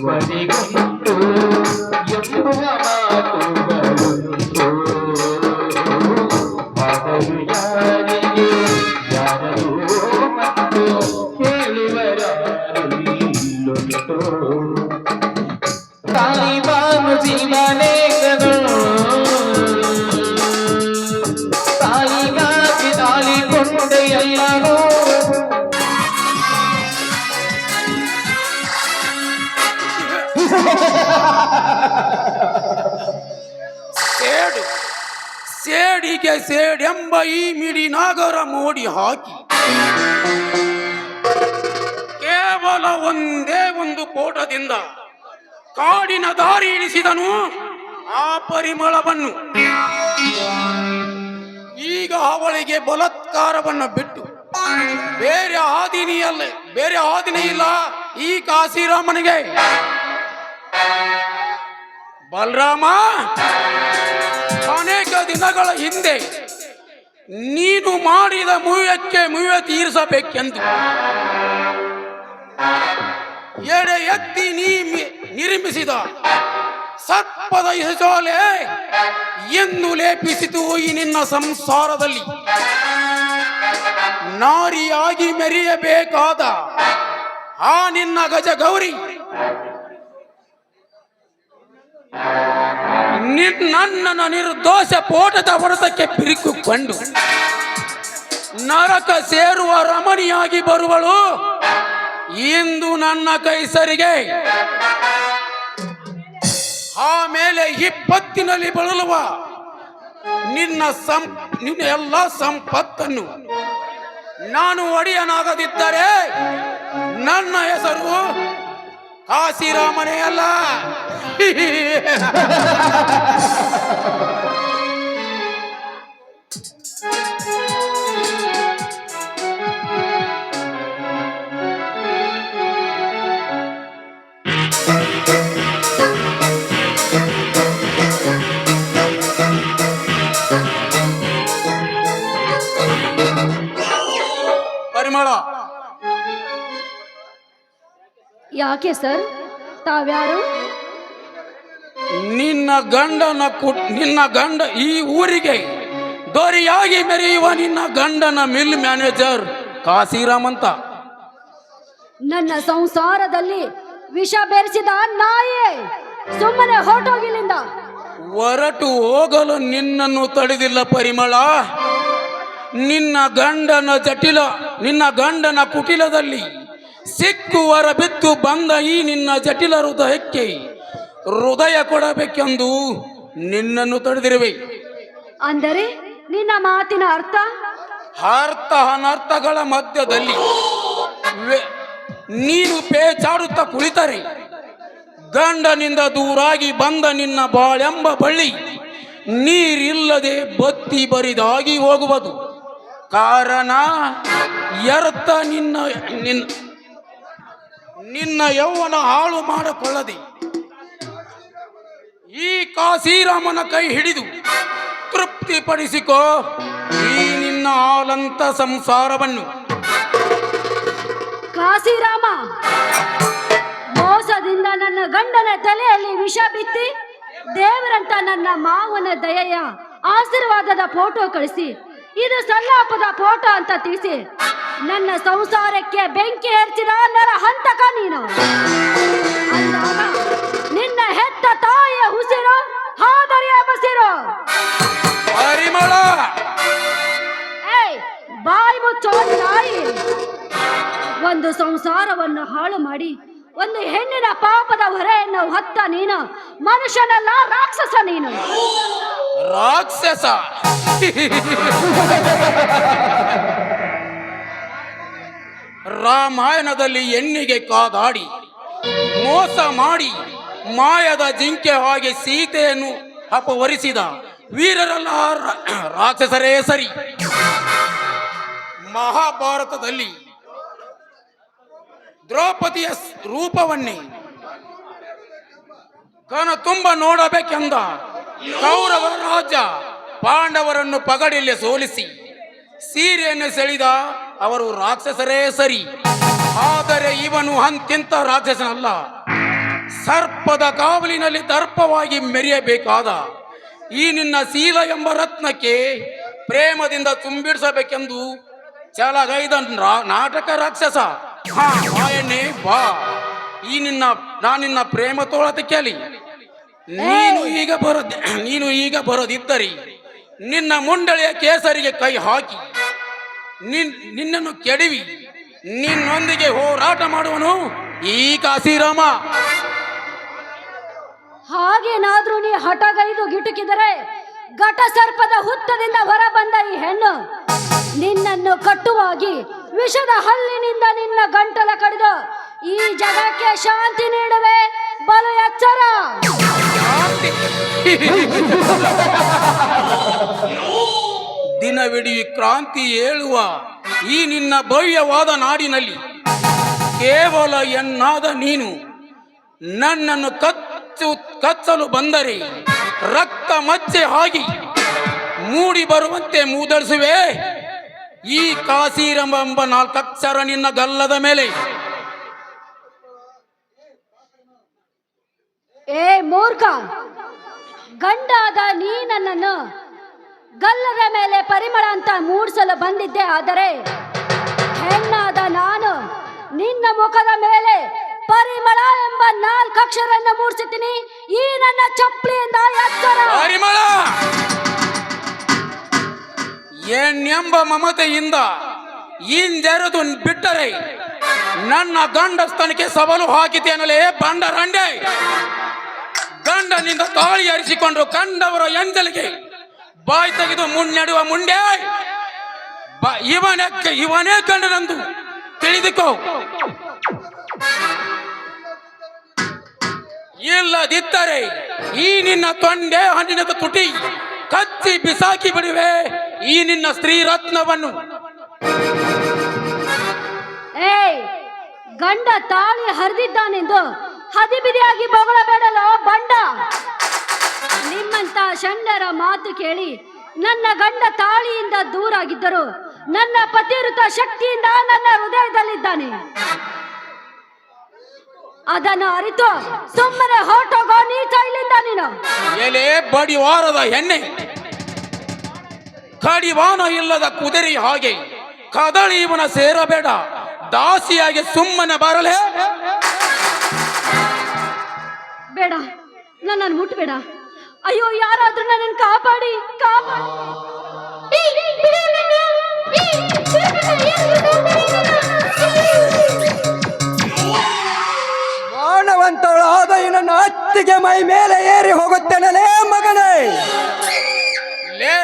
ಒಬ್ಬರಿಗುಂಟು ಎಂಬುವ ಮಾತುಗಳುಂಟು. ಆದರೂ ಯಾರಿಗೆ ಯಾರದೋ ಮತ್ತು ಹೇಳುವರಾರು ಇಲ್ಲುಂಟು. ತಾಯಿಬಾನು ಜೀವನೇಕನು ತಾಯಿಗಾಗಿ ತಾಳಿಕೊಂಡೆ ಎಲ್ಲರೂ. ಸೇಡು ಸೇಡಿಗೆ ಸೇಡೆಂಬ ಈ ಮಿಡಿ ನಾಗರ ಮೋಡಿ ಹಾಕಿ ಕೇವಲ ಒಂದೇ ಒಂದು ಕೋಟದಿಂದ ಕಾಡಿನ ದಾರಿ ಇಳಿಸಿದನು ಆ ಪರಿಮಳವನ್ನು. ಈಗ ಅವಳಿಗೆ ಬಲಾತ್ಕಾರವನ್ನು ಬಿಟ್ಟು ಬೇರೆ ಹಾದಿನೇ ಇಲ್ಲ ಈ ಕಾಶಿರಾಮನಿಗೆ. ಬಲರಾಮ, ಅನೇಕ ದಿನಗಳ ಹಿಂದೆ ನೀನು ಮಾಡಿದ ಮುವ್ಯ ತೀರಿಸಬೇಕೆಂದು ಎಡೆ ಎತ್ತಿ ನಿರ್ಮಿಸಿದ ಸರ್ಪದ ಹೆಸಳೆ ಎಂದು ಲೇಪಿಸಿತು ಈ ನಿನ್ನ ಸಂಸಾರದಲ್ಲಿ. ನಾರಿಯಾಗಿ ಮೆರೆಯಬೇಕಾದ ಆ ನಿನ್ನ ಗಜಗೌರಿ ನನ್ನ ನಿರ್ದೋಷ ಪೋಟದ ಹೊರತಕ್ಕೆ ಬಿರುಕುಕೊಂಡು ನರಕ ಸೇರುವ ರಮಣಿಯಾಗಿ ಬರುವಳು ಇಂದು ನನ್ನ ಕೈಸರಿಗೆ. ಆಮೇಲೆ ಇಪ್ಪತ್ತಿನಲ್ಲಿ ಬಳಲುವ ನಿನ್ನ ಎಲ್ಲ ಸಂಪತ್ತನ್ನು ನಾನು ಒಡೆಯನಾಗದಿದ್ದರೆ ನನ್ನ ಹೆಸರು ಕಾಶಿರಾಮನೇ ಅಲ್ಲ. ಪರಿಮಳ, ಯಾಕೆ ಸರ್, ತಾವ್ಯಾರು? ನಿನ್ನ ಗಂಡ ಈ ಊರಿಗೆ ದೊರೆಯಾಗಿ ಮೆರೆಯುವ ನಿನ್ನ ಗಂಡನ ಮಿಲ್ ಮ್ಯಾನೇಜರ್ ಕಾಶಿರಾಮ್ ಅಂತ. ನನ್ನ ಸಂಸಾರದಲ್ಲಿ ವಿಷ ಬೆರೆಸಿದ ನಾಯೇ, ಸುಮ್ಮನೆ ಹೊರಟೋಗಿಲ್ಲಿಂದ. ಹೊರಟು ಹೋಗಲು ನಿನ್ನನ್ನು ತಡೆದಿಲ್ಲ ಪರಿಮಳ. ನಿನ್ನ ಗಂಡನ ಕುಟಿಲದಲ್ಲಿ ಸಿಕ್ಕುವರ ಬಿತ್ತು ಬಂದ ಈ ನಿನ್ನ ಜಟಿಲ ಹೃದಯಕ್ಕೆ ಹೃದಯ ಕೊಡಬೇಕೆಂದು ನಿನ್ನನ್ನು ತಡೆದಿರುವೆ. ಅಂದರೆ ನಿನ್ನ ಮಾತಿನ ಅರ್ಥ ಅನರ್ಥಗಳ ಮಧ್ಯದಲ್ಲಿ ನೀನು ಪೇಚಾಡುತ್ತಾ ಕುಳಿತರೆ ಗಂಡನಿಂದ ದೂರಾಗಿ ಬಂದ ನಿನ್ನ ಬಾಳೆಂಬ ಬಳ್ಳಿ ನೀರಿಲ್ಲದೆ ಬತ್ತಿ ಬರಿದಾಗಿ ಹೋಗುವುದು. ಕಾರಣ ಎರ್ತ ನಿನ್ನ ಯೌವನ ಹಾಳು ಮಾಡಿಕೊಳ್ಳದೆ ಈ ಕಾಶಿರಾಮನ ಕೈ ಹಿಡಿದು ತೃಪ್ತಿಪಡಿಸಿಕೋ ಈ ನಿನ್ನ ಹಾಲಂತ ಸಂಸಾರವನ್ನು. ಕಾಶಿರಾಮ, ಮೋಸದಿಂದ ನನ್ನ ಗಂಡನ ತಲೆಯಲ್ಲಿ ವಿಷ ಬಿತ್ತಿ ದೇವರಂತ ನನ್ನ ಮಾವನ ದಯೆಯ ಆಶೀರ್ವಾದದ ಫೋಟೋ ಕಳಿಸಿ ಇದು ಸಲ್ಲಾಪದ ಫೋಟೋ ಅಂತ ತಿಳಿಸಿ ನನ್ನ ಸಂಸಾರಕ್ಕೆ ಬೆಂಕಿ ಹಚ್ಚಿದ ನರ ಹಂತಕ ನೀನು. ಅಂದಾಗ ನಿನ್ನ ಹೆತ್ತ ತಾಯಿಯ ಉಸಿರು ಹಾದರಿಯ ಬಸಿರು. ಪರಿಮಳ, ಬಾಯಿ ಮುಚ್ಚೋ ನಾಯಿ. ಒಂದು ಸಂಸಾರವನ್ನು ಹಾಳು ಮಾಡಿ ಒಂದು ಹೆಣ್ಣಿನ ಪಾಪದ ಹೊರೆಯನ್ನು ಹೊತ್ತ ನೀನು ಮನುಷ್ಯನಲ್ಲ, ರಾಕ್ಷಸ ನೀನು. ರಾಕ್ಷಸ? ರಾಮಾಯಣದಲ್ಲಿ ಹೆಣ್ಣಿಗೆ ಕಾದಾಡಿ ಮೋಸ ಮಾಡಿ ಮಾಯದ ಜಿಂಕೆ ಹಾಗೆ ಸೀತೆಯನ್ನು ಅಪಹರಿಸಿದ ವೀರರೆಲ್ಲ ರಾಕ್ಷಸರೇ ಸರಿ. ಮಹಾಭಾರತದಲ್ಲಿ ದ್ರೌಪದಿಯ ರೂಪವನ್ನೇ ಕನ ತುಂಬ ನೋಡಬೇಕೆಂದ ಕೌರವರ ರಾಜ ಪಾಂಡವರನ್ನು ಪಗಡೆಯಲ್ಲಿ ಸೋಲಿಸಿ ಸೀರೆಯನ್ನು ಸೆಳೆದ ಅವರು ರಾಕ್ಷಸರೇ ಸರಿ. ಆದರೆ ಇವನು ಅಂತ್ಯಂತ ರಾಕ್ಷಸನಲ್ಲ, ಸರ್ಪದ ಕಾವಲಿನಲ್ಲಿ ದರ್ಪವಾಗಿ ಮೆರೆಯಬೇಕಾದ ಈ ನಿನ್ನ ಶೀಲ ಎಂಬ ರತ್ನಕ್ಕೆ ಪ್ರೇಮದಿಂದ ತುಂಬಿಡಿಸಬೇಕೆಂದು ಛಲಗೈದ ನಾಟಕ ರಾಕ್ಷಸ. ಹಾ ಬಾ ಎಣ್ಣೆ ಬಾ, ಈ ನಾನಿನ್ನ ಪ್ರೇಮ ತೋಳತೆ ಕೇಳಿ. ನೀನು ಈಗ ಬರೋದಿದ್ದರಿ ನಿನ್ನ ಮುಂಡಳಿಯ ಕೇಸರಿಗೆ ಕೈ ಹಾಕಿ ನಿನ್ನನ್ನು ಕೆಡವಿ ನಿನ್ನೊಂದಿಗೆ ಹೋರಾಟ ಮಾಡುವನು ಈ ಕಾಶಿರಾಮ. ಹಾಗೇನಾದ್ರೂ ನೀ ಹಠಗೈದು ಗಿಟುಕಿದರೆ ಘಟ ಸರ್ಪದ ಹುತ್ತದಿಂದ ಹೊರ ಬಂದ ಈ ಹೆಣ್ಣು ನಿನ್ನನ್ನು ಕಟ್ಟುವಾಗಿ ವಿಷದ ಹಲ್ಲಿನಿಂದ ನಿನ್ನ ಗಂಟಲ ಕಡಿದು ಈ ಜಗಕ್ಕೆ ಶಾಂತಿ ನೀಡುವೆ. ಬಲು ಎಚ್ಚರ. ದಿನವಿಡೀ ಕ್ರಾಂತಿ ಏಳುವ ಈ ನಿನ್ನ ಭವ್ಯವಾದ ನಾಡಿನಲ್ಲಿ ಕೇವಲ ಎನ್ನಾದ ನೀನು ನನ್ನನ್ನು ಕಚ್ಚಲು ಬಂದರೆ ರಕ್ತ ಮಚ್ಚೆ ಆಗಿ ಮೂಡಿ ಬರುವಂತೆ ಮೂದಳಿಸುವೆ ಈ ಕಾಶಿರಾಮ 4 ಅಕ್ಷರ ನಿನ್ನ ಗಲ್ಲದ ಮೇಲೆ. ಏ ಮೂರ್ಖ, ಗಂಡಾದ ನೀ ನನ್ನನ್ನು ಗಲ್ಲದ ಮೇಲೆ ಪರಿಮಳ ಅಂತ ಮೂಡಿಸಲು ಬಂದಿದ್ದೆ. ಆದರೆ ಹೆಣ್ಣಾದ ನಾನು ನಿನ್ನ ಮುಖದ ಮೇಲೆ ಪರಿಮಳ ಎಂಬ 4 ಅಕ್ಷರವನ್ನು ಮೂಡಿಸುತ್ತೀನಿ ಈ ನನ್ನ ಚಪ್ಪಲಿಯಿಂದ. ಎಚ್ಚರ. ಪರಿಮಳ ಏನೆಂಬ ಮಮತೆಯಿಂದ ಇಂದೆರೆದು ಬಿಟ್ಟರೆ ನನ್ನ ಗಂಡಸ್ತನಕ್ಕೆ ಸವಾಲು ಹಾಕಿದ್ದೇನಲೇ ಬಂಡರಂಡೆ. ಗಂಡನಿಂದ ತಾಳಿ ಅರಿಸಿಕೊಂಡು ಕಂಡವರ ಎಂಜಲಿಗೆ ಬಾಯಿ ತೆಗೆದು ಮುನ್ನಡೆಯುವ ಮುಂಡೆ ಇವನೇ ಗಂಡನಂದು ತಿಳಿದುಕೋ. ಇಲ್ಲದಿದ್ದರೆ ಈ ನಿನ್ನ ತೊಂಡೆ ಹಣ್ಣಿನ ತುಟಿ ಕಚ್ಚಿ ಬಿಸಾಕಿ ಬಿಡುವೆ ಈ ನಿನ್ನ ಸ್ತ್ರೀ ರತ್ನವನ್ನು. ಏಯ್, ಗಂಡ ತಾಳಿ ಹರಿದಿದ್ದಾನೆಂದು ಹದಿಬಿದಿಯಾಗಿ ಬೊಗಳಬೇಡಲೋ ಬಂಡ. ನಿಮ್ಮಂತ ಷಂಡರ ಮಾತು ಕೇಳಿ ನನ್ನ ಗಂಡ ತಾಳಿಯಿಂದ ದೂರಾಗಿದ್ದರು ನನ್ನ ಪತಿವೃತ ಶಕ್ತಿಯಿಂದ ನನ್ನ ಹೃದಯದಲ್ಲಿದ್ದಾನೆ. ಅದನ್ನು ಅರಿತು ಸುಮ್ಮನೆ ಹೊರಟೋಗೋ ನೀಚ ಇಲ್ಲಿಂದ ನೀನು. ಎಲೆ ಬಡಿವಾರದ ಎಣ್ಣೆ, ಕಡಿವಾನ ಇಲ್ಲದ ಕುದುರೆ ಹಾಗೆ ಕದಳಿ ಇವನ ಸೇರಬೇಡ. ದಾಸಿಯಾಗಿ ಸುಮ್ಮನೆ ಬರಲೇ. ಬೇಡ, ನನ್ನನ್ನು ಮುಟ್ಬೇಡ. ಅಯ್ಯೋ, ಯಾರಾದ್ರೂ ನನ್ನನ್ನು ಕಾಪಾಡಿ ಕಾಪಾಡಿ. ಮಾನವಂತಳಾದ ನನ್ನ ಅತ್ತಿಗೆ ಮೈ ಮೇಲೆ ಏರಿ ಹೋಗುತ್ತೇನಲೇ ಮಗನೇ. ಲೇ,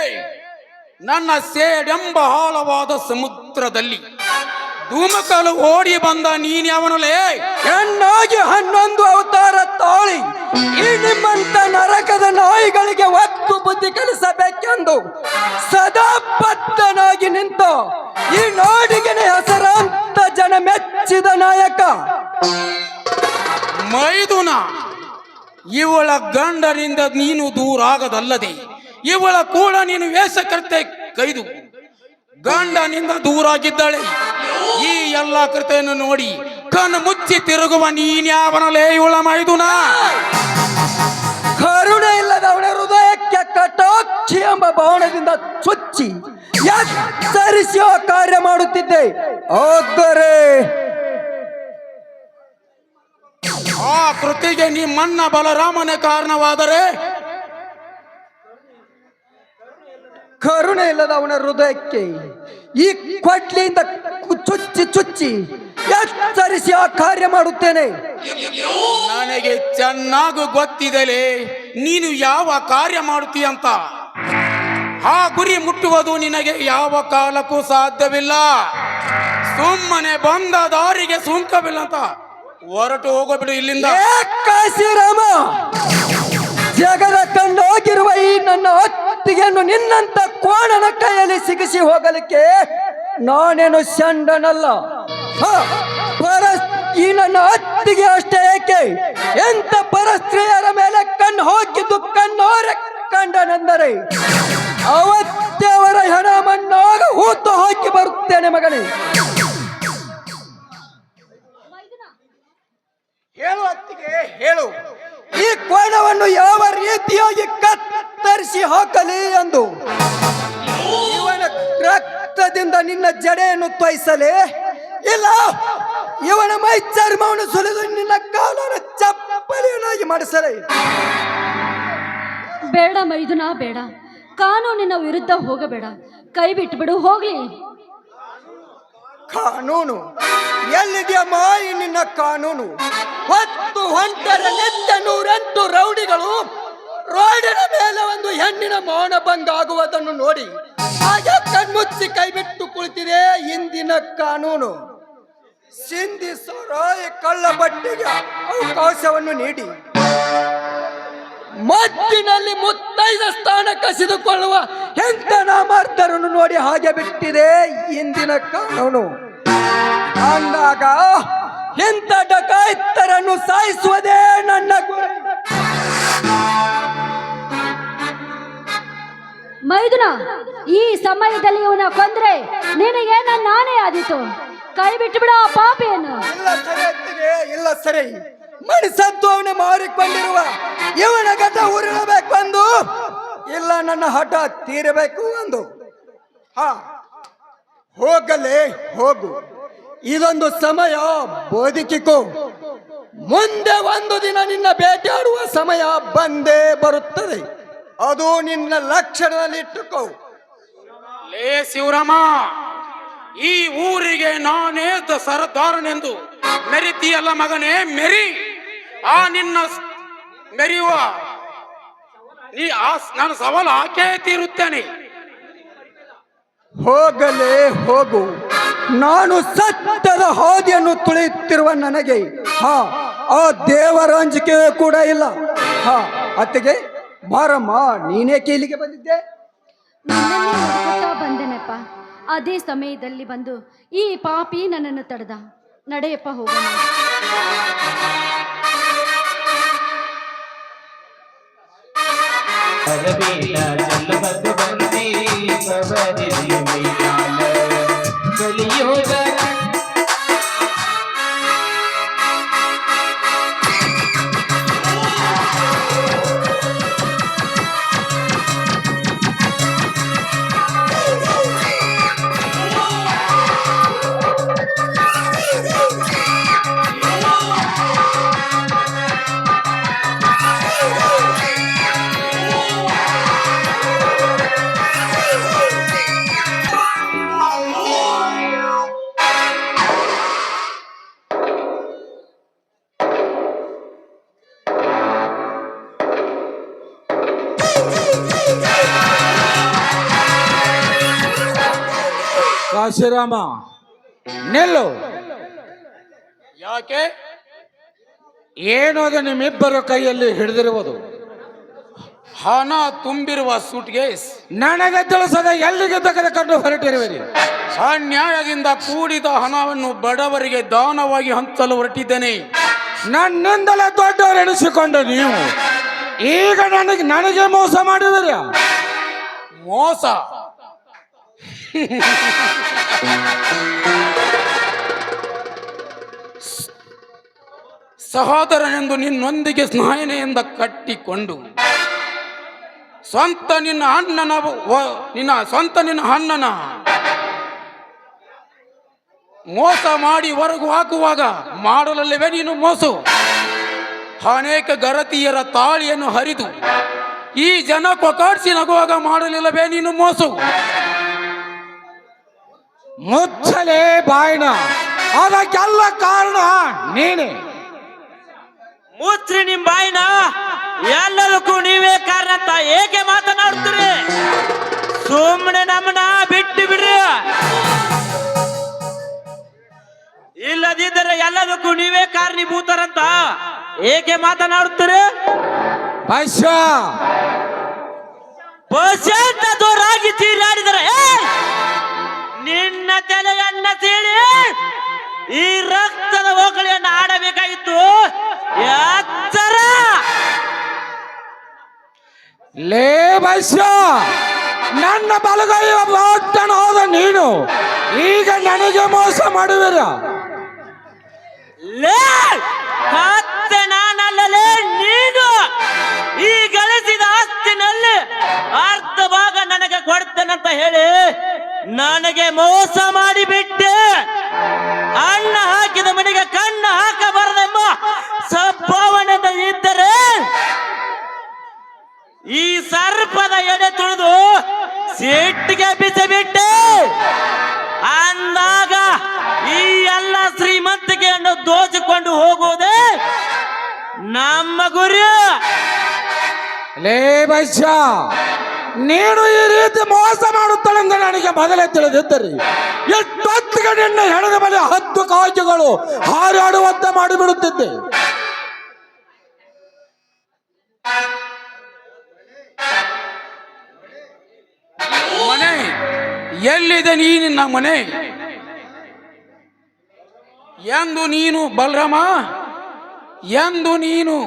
ನನ್ನ ಸೇಡೆಂಬ ಆಳವಾದ ಸಮುದ್ರದಲ್ಲಿ ಧೂಮಕಲು ಓಡಿ ಬಂದ ನೀನ್ಯಾವನಲೇ? ಹೆಣ್ಣಾಗಿ 11 ಅವತಾರ ತಾಳಿ ಈ ನಿಮ್ಮಂತ ನರಕದ ನಾಯಿಗಳಿಗೆ ಒತ್ತು ಬುದ್ಧಿ ಕಲಿಸಬೇಕೆಂದು ಸದಾ ಬದ್ಧನಾಗಿ ನಿಂತ ಈ ನಾಡಿಗೆ ಹೆಸರಾಂತ ಜನ ಮೆಚ್ಚಿದ ನಾಯಕ ಮೈದುನ. ಇವಳ ಗಂಡನಿಂದ ನೀನು ದೂರಾಗದಲ್ಲದೆ ಇವಳ ಕೂಡ ನೀನು ವೇಷಕರ್ತೆ ಕೈದು ಗಂಡನಿಂದ ದೂರಾಗಿದ್ದಾಳೆ. ಈ ಎಲ್ಲ ಕೃತೆಯನ್ನು ನೋಡಿ ಕಣ್ಣು ಮುಚ್ಚಿ ತಿರುಗುವ ನೀನ್ಯಾವನಲೇ ಇವಳ ಮೈದುನ? ಕರುಣೆ ಇಲ್ಲದವಳ ಹೃದಯಕ್ಕೆ ಕಟಾಕ್ಷಿ ಎಂಬ ಬಾಣದಿಂದ ಚುಚ್ಚಿ ಎಚ್ಚರಿಸುವ ಕಾರ್ಯ ಮಾಡುತ್ತಿದ್ದೆ. ಆದರೆ ಆ ಕೃತಿಗೆ ನಿಮ್ಮಣ್ಣ ಬಲರಾಮನೇ ಕಾರಣವಾದರೆ ಕರುಣೆ ಇಲ್ಲದ ಅವನ ಹೃದಯಕ್ಕೆ ಈ ಕೊಡ್ಲಿಯಿಂದ ಚುಚ್ಚಿ ಚುಚ್ಚಿ ಎಚ್ಚರಿಸಿ ಆ ಕಾರ್ಯ ಮಾಡುತ್ತೇನೆ. ನನಗೆ ಚೆನ್ನಾಗಿ ಗೊತ್ತಿದೆಲೇ ನೀನು ಯಾವ ಕಾರ್ಯ ಮಾಡುತ್ತೀಯಂತ. ಆ ಗುರಿ ಮುಟ್ಟುವುದು ನಿನಗೆ ಯಾವ ಕಾಲಕ್ಕೂ ಸಾಧ್ಯವಿಲ್ಲ. ಸುಮ್ಮನೆ ಬಂದ ದಾರಿಗೆ ಸುಂಕವಿಲ್ಲ ಅಂತ ಹೊರಟು ಹೋಗಬಿಡು ಇಲ್ಲಿಂದ. ಕಾಶಿರಾಮ, ಜಗದ ಕಂಡೋಗಿರುವ ಈ ನನ್ನ ಅತ್ತಿಗೆಯನ್ನು ನಿನ್ನಂತ ಕೋಣನ ಕೈಯಲ್ಲಿ ಸಿಗಿಸಿ ಹೋಗಲಿಕ್ಕೆ ನಾನೇನು ಷಂಡನಲ್ಲ. ಈ ನನ್ನ ಅತ್ತಿಗೆ ಅಷ್ಟೇ ಏಕೆ ಎಂತ ಪರಸ್ತ್ರೀಯರ ಮೇಲೆ ಕಣ್ಣು ಹಾಕಿದ್ದು ಕಣ್ಣೋರೆ ಕಂಡನೆಂದರೆ ಅವತ್ತೇ ಅವರ ಹೆಣ ಮಣ್ಣಾಗ ಹೂತು ಹಾಕಿ ಬರುತ್ತೇನೆ ಮಗನೇ. ಹೇಳು ಅತ್ತಿಗೆ ಹೇಳು. ಈ ಕೋಣವನ್ನು ಯಾವ ರೀತಿಯಾಗಿ ಕತ್ತರಿಸಿ ಹಾಕಲಿ ಎಂದು. ಇವನ ರಕ್ತದಿಂದ ನಿನ್ನ ಜಡೆಯನ್ನು ತೊಯಿಸಲೇ, ಇಲ್ಲ ಇವನ ಮೈ ಚರ್ಮವನ್ನು ಸುಲಿದು ನಿನ್ನ ಕಾಲನ್ನು ಚಪ್ಪಲಿಯನ್ನಾಗಿ ಮಾಡಿಸಲೇ. ಬೇಡ ಮೈದುನ, ಬೇಡ. ಕಾನೂನಿನ ವಿರುದ್ಧ ಹೋಗಬೇಡ. ಕೈ ಬಿಟ್ಬಿಡು, ಹೋಗ್ಲಿ. ಕಾನೂನು ಎಲ್ಲಿದೆಯಮ್ಮ ಈ ನಿನ್ನ ಕಾನೂನು? ಹೊತ್ತು ಹೊಂಟರ ನಿತ್ಯ 108 ರೌಡಿಗಳು ರೋಡಿನ ಮೇಲೆ ಒಂದು ಹೆಣ್ಣಿನ ಮೌನ ಭಂಗ ಆಗುವುದನ್ನು ನೋಡಿ ಹಾಗೆ ಕಣ್ಮುಚ್ಚಿ ಕೈ ಬಿಟ್ಟು ಕುಳಿತಿದೆ ಇಂದಿನ ಕಾನೂನು. ಸಿಂಧಿ ಸರಾಯ ಕಳ್ಳ ಬಟ್ಟೆಗೆ ಅವಕಾಶವನ್ನು ನೀಡಿ ಮದ್ದಿನಲ್ಲಿ ಮುತ್ತೈದ ಸ್ಥಾನ ಕಸಿದುಕೊಳ್ಳುವ ಎಂತ ನಾಮಾರ್ಥರನ್ನು ನೋಡಿ ಹಾಗೆ ಬಿಟ್ಟಿದೆ ಇಂದಿನ ಕಾನೂನು. ಅಂದಾಗ ಎಂತ ಡಕಾಯಿತರನ್ನು ಸಾಯಿಸುವುದೇ ನನ್ನ ಗುರಿ. ಮೈದುನ, ಈ ಸಮಯದಲ್ಲಿ ಇವನ ಕೊಂದ್ರೆ ನಿನಗೆ ನಾನೇ ಆದೀತು. ಕೈ ಬಿಟ್ಟುಬಿಡ ಆ ಪಾಪಿಯನ್ನು. ಇಲ್ಲ ಸರಿ ಅತ್ತಿಗೆ, ಇಲ್ಲ ಸರಿ. ಮಣಿಸತ್ವವನ್ನು ಮಾರಿಕೊಂಡಿರುವ ಇವನ ಗತ ಉರುಳಬೇಕು ಒಂದು, ಇಲ್ಲ ನನ್ನ ಹಠ ತೀರಬೇಕು ಒಂದು. ಹಾ, ಹೋಗಲೇ ಹೋಗು. ಇದೊಂದು ಸಮಯ ಬೋಧಿಕಿಕೋ. ಮುಂದೆ ಒಂದು ದಿನ ನಿನ್ನ ಬೇಟೆಯಾಡುವ ಸಮಯ ಬಂದೇ ಬರುತ್ತದೆ. ಅದು ನಿನ್ನ ಲಕ್ಷಣದಲ್ಲಿ ಇಟ್ಟುಕೋ. ಲೇ ಶಿವರಾಮ, ಈ ಊರಿಗೆ ನಾನೇ ಸರದಾರನೆಂದು ಮೆರಿತೀಯಲ್ಲ ಮಗನೇ, ಮೆರಿ. ಆ ನಿನ್ನ ಮೆರೆಯುವ ನಾನು ಸವಾಲು ಹಾಕೇ ತೀರುತ್ತೇನೆ. ಹೋಗಲೇ ಹೋಗು. ನಾನು ಸತ್ಯದ ಹಾದಿಯನ್ನು ತುಳಿಯುತ್ತಿರುವ ನನಗೆ ಆ ದೇವರ ಅಂಜಿಕೆ ಕೂಡ ಇಲ್ಲ. ಅತ್ತಿಗೆ ಬಾರಮ್ಮ, ನೀನೇಕೆ ಇಲ್ಲಿಗೆ ಬಂದಿದ್ದೆ? ನಿನ್ನನ್ನೇ ಹುಡುಕುತ್ತಾ ಬಂದೆನಪ್ಪ. ಅದೇ ಸಮಯದಲ್ಲಿ ಬಂದು ಈ ಪಾಪಿ ನನ್ನನ್ನು ತಡೆದ. ನಡೆಯಪ್ಪ, ಹೋಗೋಣ. ಕಾಶಿರಾಮ, ನಿಲ್ಲು. ಯಾಕೆ? ಏನೋ ಅದು ನಿಮ್ಮಿಬ್ಬರ ಕೈಯಲ್ಲಿ ಹಿಡಿದಿರುವುದು? ಹಣ ತುಂಬಿರುವ ಸೂಟ್ಕೇಸ್. ನನಗೆ ತಿಳಿಸದ ಎಲ್ಲಿಗೆ ತೆಗೆದುಕೊಂಡು ಹೊರಟಿರುವಿರಿ? ಅನ್ಯಾಯದಿಂದ ಕೂಡಿದ ಹಣವನ್ನು ಬಡವರಿಗೆ ದಾನವಾಗಿ ಹಂಚಲು ಹೊರಟಿದ್ದೇನೆ. ನನ್ನಿಂದಲೇ ದೊಡ್ಡವರೆನಿಸಿಕೊಂಡು ನೀವು ಈಗ ನನಗೆ ಮೋಸ ಮಾಡಿದಿರ? ಮೋಸ? ಸಹೋದರನೆಂದು ನಿನ್ನೊಂದಿಗೆ ಸ್ನೇಹನೆಯಿಂದ ಕಟ್ಟಿಕೊಂಡು ಸ್ವಂತ ನಿನ್ನ ಅಣ್ಣನ ಮೋಸ ಮಾಡಿ ಹೊರಗು ಹಾಕುವಾಗ ಮಾಡಲಲ್ಲವೇ ನೀನು ಮೋಸ? ಅನೇಕ ಗರತಿಯರ ತಾಳಿಯನ್ನು ಹರಿದು ಈ ಜನ ಕೊಕಾಡ್ಸಿ ನಗುವಾಗ ಮಾಡಲಿಲ್ಲವೇ ನೀನು ಮೋಸ? ಮುಚ್ಚಲೇ ಬಾಯಿನ, ಅದಕ್ಕೆಲ್ಲ ಕಾರಣ ನೀನೆ. ಮುಚ್ಚ್ರಿ ನಿಮ್ ಬಾಯಿನ. ಎಲ್ಲದಕ್ಕೂ ನೀವೇ ಕಾರಣ ಅಂತ ಏಕೆ ಮಾತನಾಡ್ತೀರಿ? ಸುಮ್ಮನೆ ನಮ್ಮನ್ನ ಬಿಟ್ಟು ಬಿಡ್ರಿ. ಇಲ್ಲದಿದ್ದರೆ ಎಲ್ಲದಕ್ಕೂ ನೀವೇ ಕಾರಣೀಭೂತರಂತ ಏಕೆ ಮಾತನಾಡುತ್ತೀರಿ? ಪಶ್ಚಾತ್ತ ದೂರಾಗಿ ತೀರಾಡಿದರೆ ನಿನ್ನ ತಲೆಯನ್ನ ಸೀಳಿ ಈ ರಕ್ತದ ಓಕಳಿಯನ್ನು ಆಡಬೇಕಾಗಿತ್ತು. ಎಚ್ಚರ! ಲೇ ಬೈಸ್ಯ, ನನ್ನ ಬಲಗೈ ಭಕ್ತನ ಹೋದ ನೀನು ಈಗ ನನಗೆ ಮೋಸ ಮಾಡುವಿರ? ಲೇ ಅಂತ ಹೇಳಿ ನನಗೆ ಮೋಸ ಮಾಡಿಬಿಟ್ಟೆ. ಅಣ್ಣ ಹಾಕಿದ ಮನೆಗೆ ಕಣ್ಣು ಹಾಕಬಾರದೆಂಬ ಸದ್ಭಾವನೆಯಿಂದ ಇದ್ದರೆ ಈ ಸರ್ಪದ ಎಡೆ ತುಳಿದು ಸಿಟ್ಟಿಗೆ ಬಿಸಿಬಿಟ್ಟೆ. ಅಂದಾಗ ಈ ಎಲ್ಲ ಶ್ರೀಮಂತಿಕೆಯನ್ನು ದೋಚಿಕೊಂಡು ಹೋಗುವುದೇ ನಮ್ಮ ಗುರಿ. ಲೇ ಬೈಶ, ನೀನು ಈ ರೀತಿ ಮೋಸ ಮಾಡುತ್ತಾಳೆಂದು ನನಗೆ ಮೊದಲೇ ತಿಳಿದಿದ್ದರೆ ಎಷ್ಟೊತ್ತಿಗೆ ನಿನ್ನ ಹೆಣದ ಮೇಲೆ 10 ಕಾಜುಗಳು ಹಾರಾಡುವಂತೆ ಮಾಡಿಬಿಡುತ್ತಿದ್ದೆ. ಮನೆ ಎಲ್ಲಿದೆ ನಿನ್ನ ಮನೆ? ಎಂದು ನೀನು ಬಲರಾಮ, ಎಂದು ನೀನು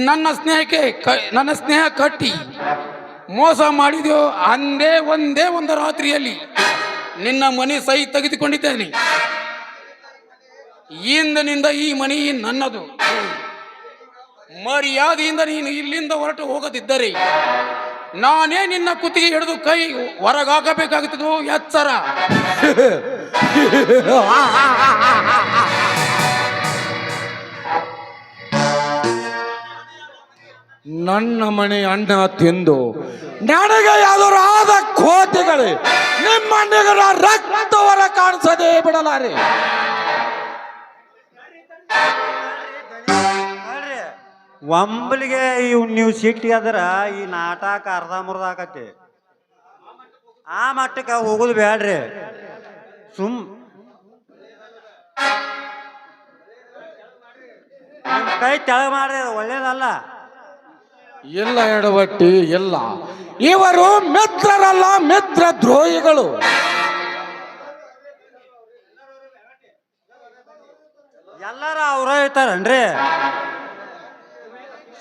ನನ್ನ ಸ್ನೇಹ ಕಟ್ಟಿ ಮೋಸ ಮಾಡಿದೆಯೋ ಒಂದೇ ಒಂದು ರಾತ್ರಿಯಲ್ಲಿ ನಿನ್ನ ಮನೆ ಸೈ ತೆಗೆದುಕೊಂಡಿದ್ದೇನೆ. ಇಂದಿನಿಂದ ಈ ಮನೆ ನನ್ನದು. ಮರ್ಯಾದೆಯಿಂದ ನೀನು ಇಲ್ಲಿಂದ ಹೊರಟು ಹೋಗದಿದ್ದರೆ ನಾನೇ ನಿನ್ನ ಕುತ್ತಿಗೆ ಹಿಡಿದು ಕೈ ಹೊರಗಾಕಬೇಕಾಗುತ್ತದೋ ಎಚ್ಚರ. ನನ್ನ ಮನೆ ಅಣ್ಣ ತಿಂದು ನನಗೆ ಯಾವ್ದಾರು ಆದ ಕೋತಿಗಳೇ ನಿಮ್ಮ ನಿಗರ ರಕ್ತವರ ಕಾಣಿಸದೇ ಬಿಡಲಾರೆ. ಒಂಬಲಿಗೆ ನೀವು ಸಿಟ್ಟಿಗೆ ಅದರ ಈ ನಾಟಕ ಅರ್ಧಂಬರ್ಧ ಆಕತಿ. ಆ ಮಟ್ಟಕ್ಕೆ ಹೋಗುದು ಬೇಡ್ರಿ. ನಿಮ್ ಕೈ ತೆಳಗ್ ಮಾಡ್ರಿ, ಒಳ್ಳೇದಲ್ಲ. ಇಲ್ಲ ಎಡವಟ್ಟಿ, ಇಲ್ಲ, ಇವರು ಮಿತ್ರರಲ್ಲ, ಮಿತ್ರ ದ್ರೋಹಿಗಳು. ಎಲ್ಲಾರ ಅವ್ರ ಇರ್ತಾರನ್ರಿ.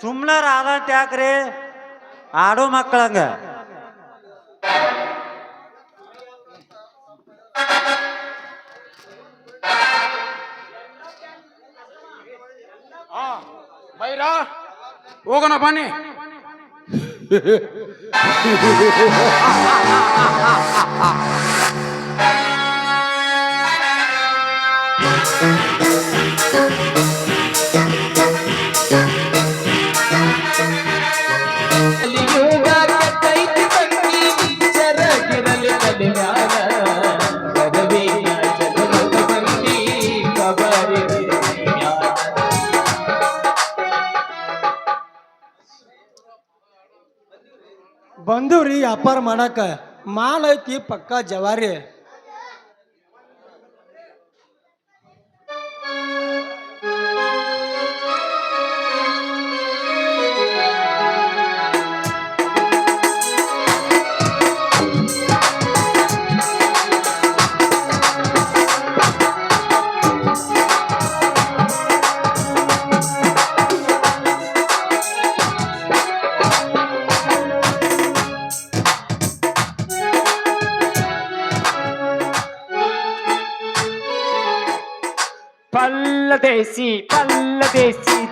ಸುಮ್ನಾರ ಆದಂತ ಯಾಕ್ರಿ ಆಡೋ ಮಕ್ಕಳಂಗ. ಬೈರಾ ಹೋಗೋಣ ಬನ್ನಿ. ಬಂದವ್ರಿ ವ್ಯಾಪಾರ ಮಾಡಕ. ಮಾಲ್ ಐತಿ ಪಕ್ಕಾ ಜವಾರಿ. पल्लदेसी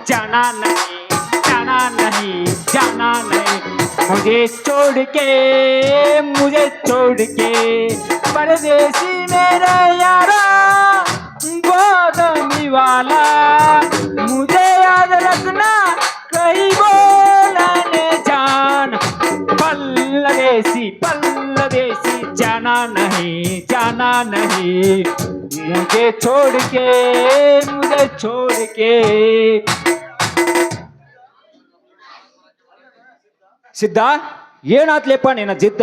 जाना नहीं, जाना नहीं, जाना नहीं। मुझे छोड़ के परदेसी मेरा यारा गोदमी वाला। मुझे याद रखना कहीं बोलने जान। पल्लदेसी जाना नहीं, जाना नहीं। मुझे छोड़ के ಸಿದ್ಧ, ಏನಾತ್ಲೆಪ್ಪ ನಿನ್ನ ಜಿದ್ದ?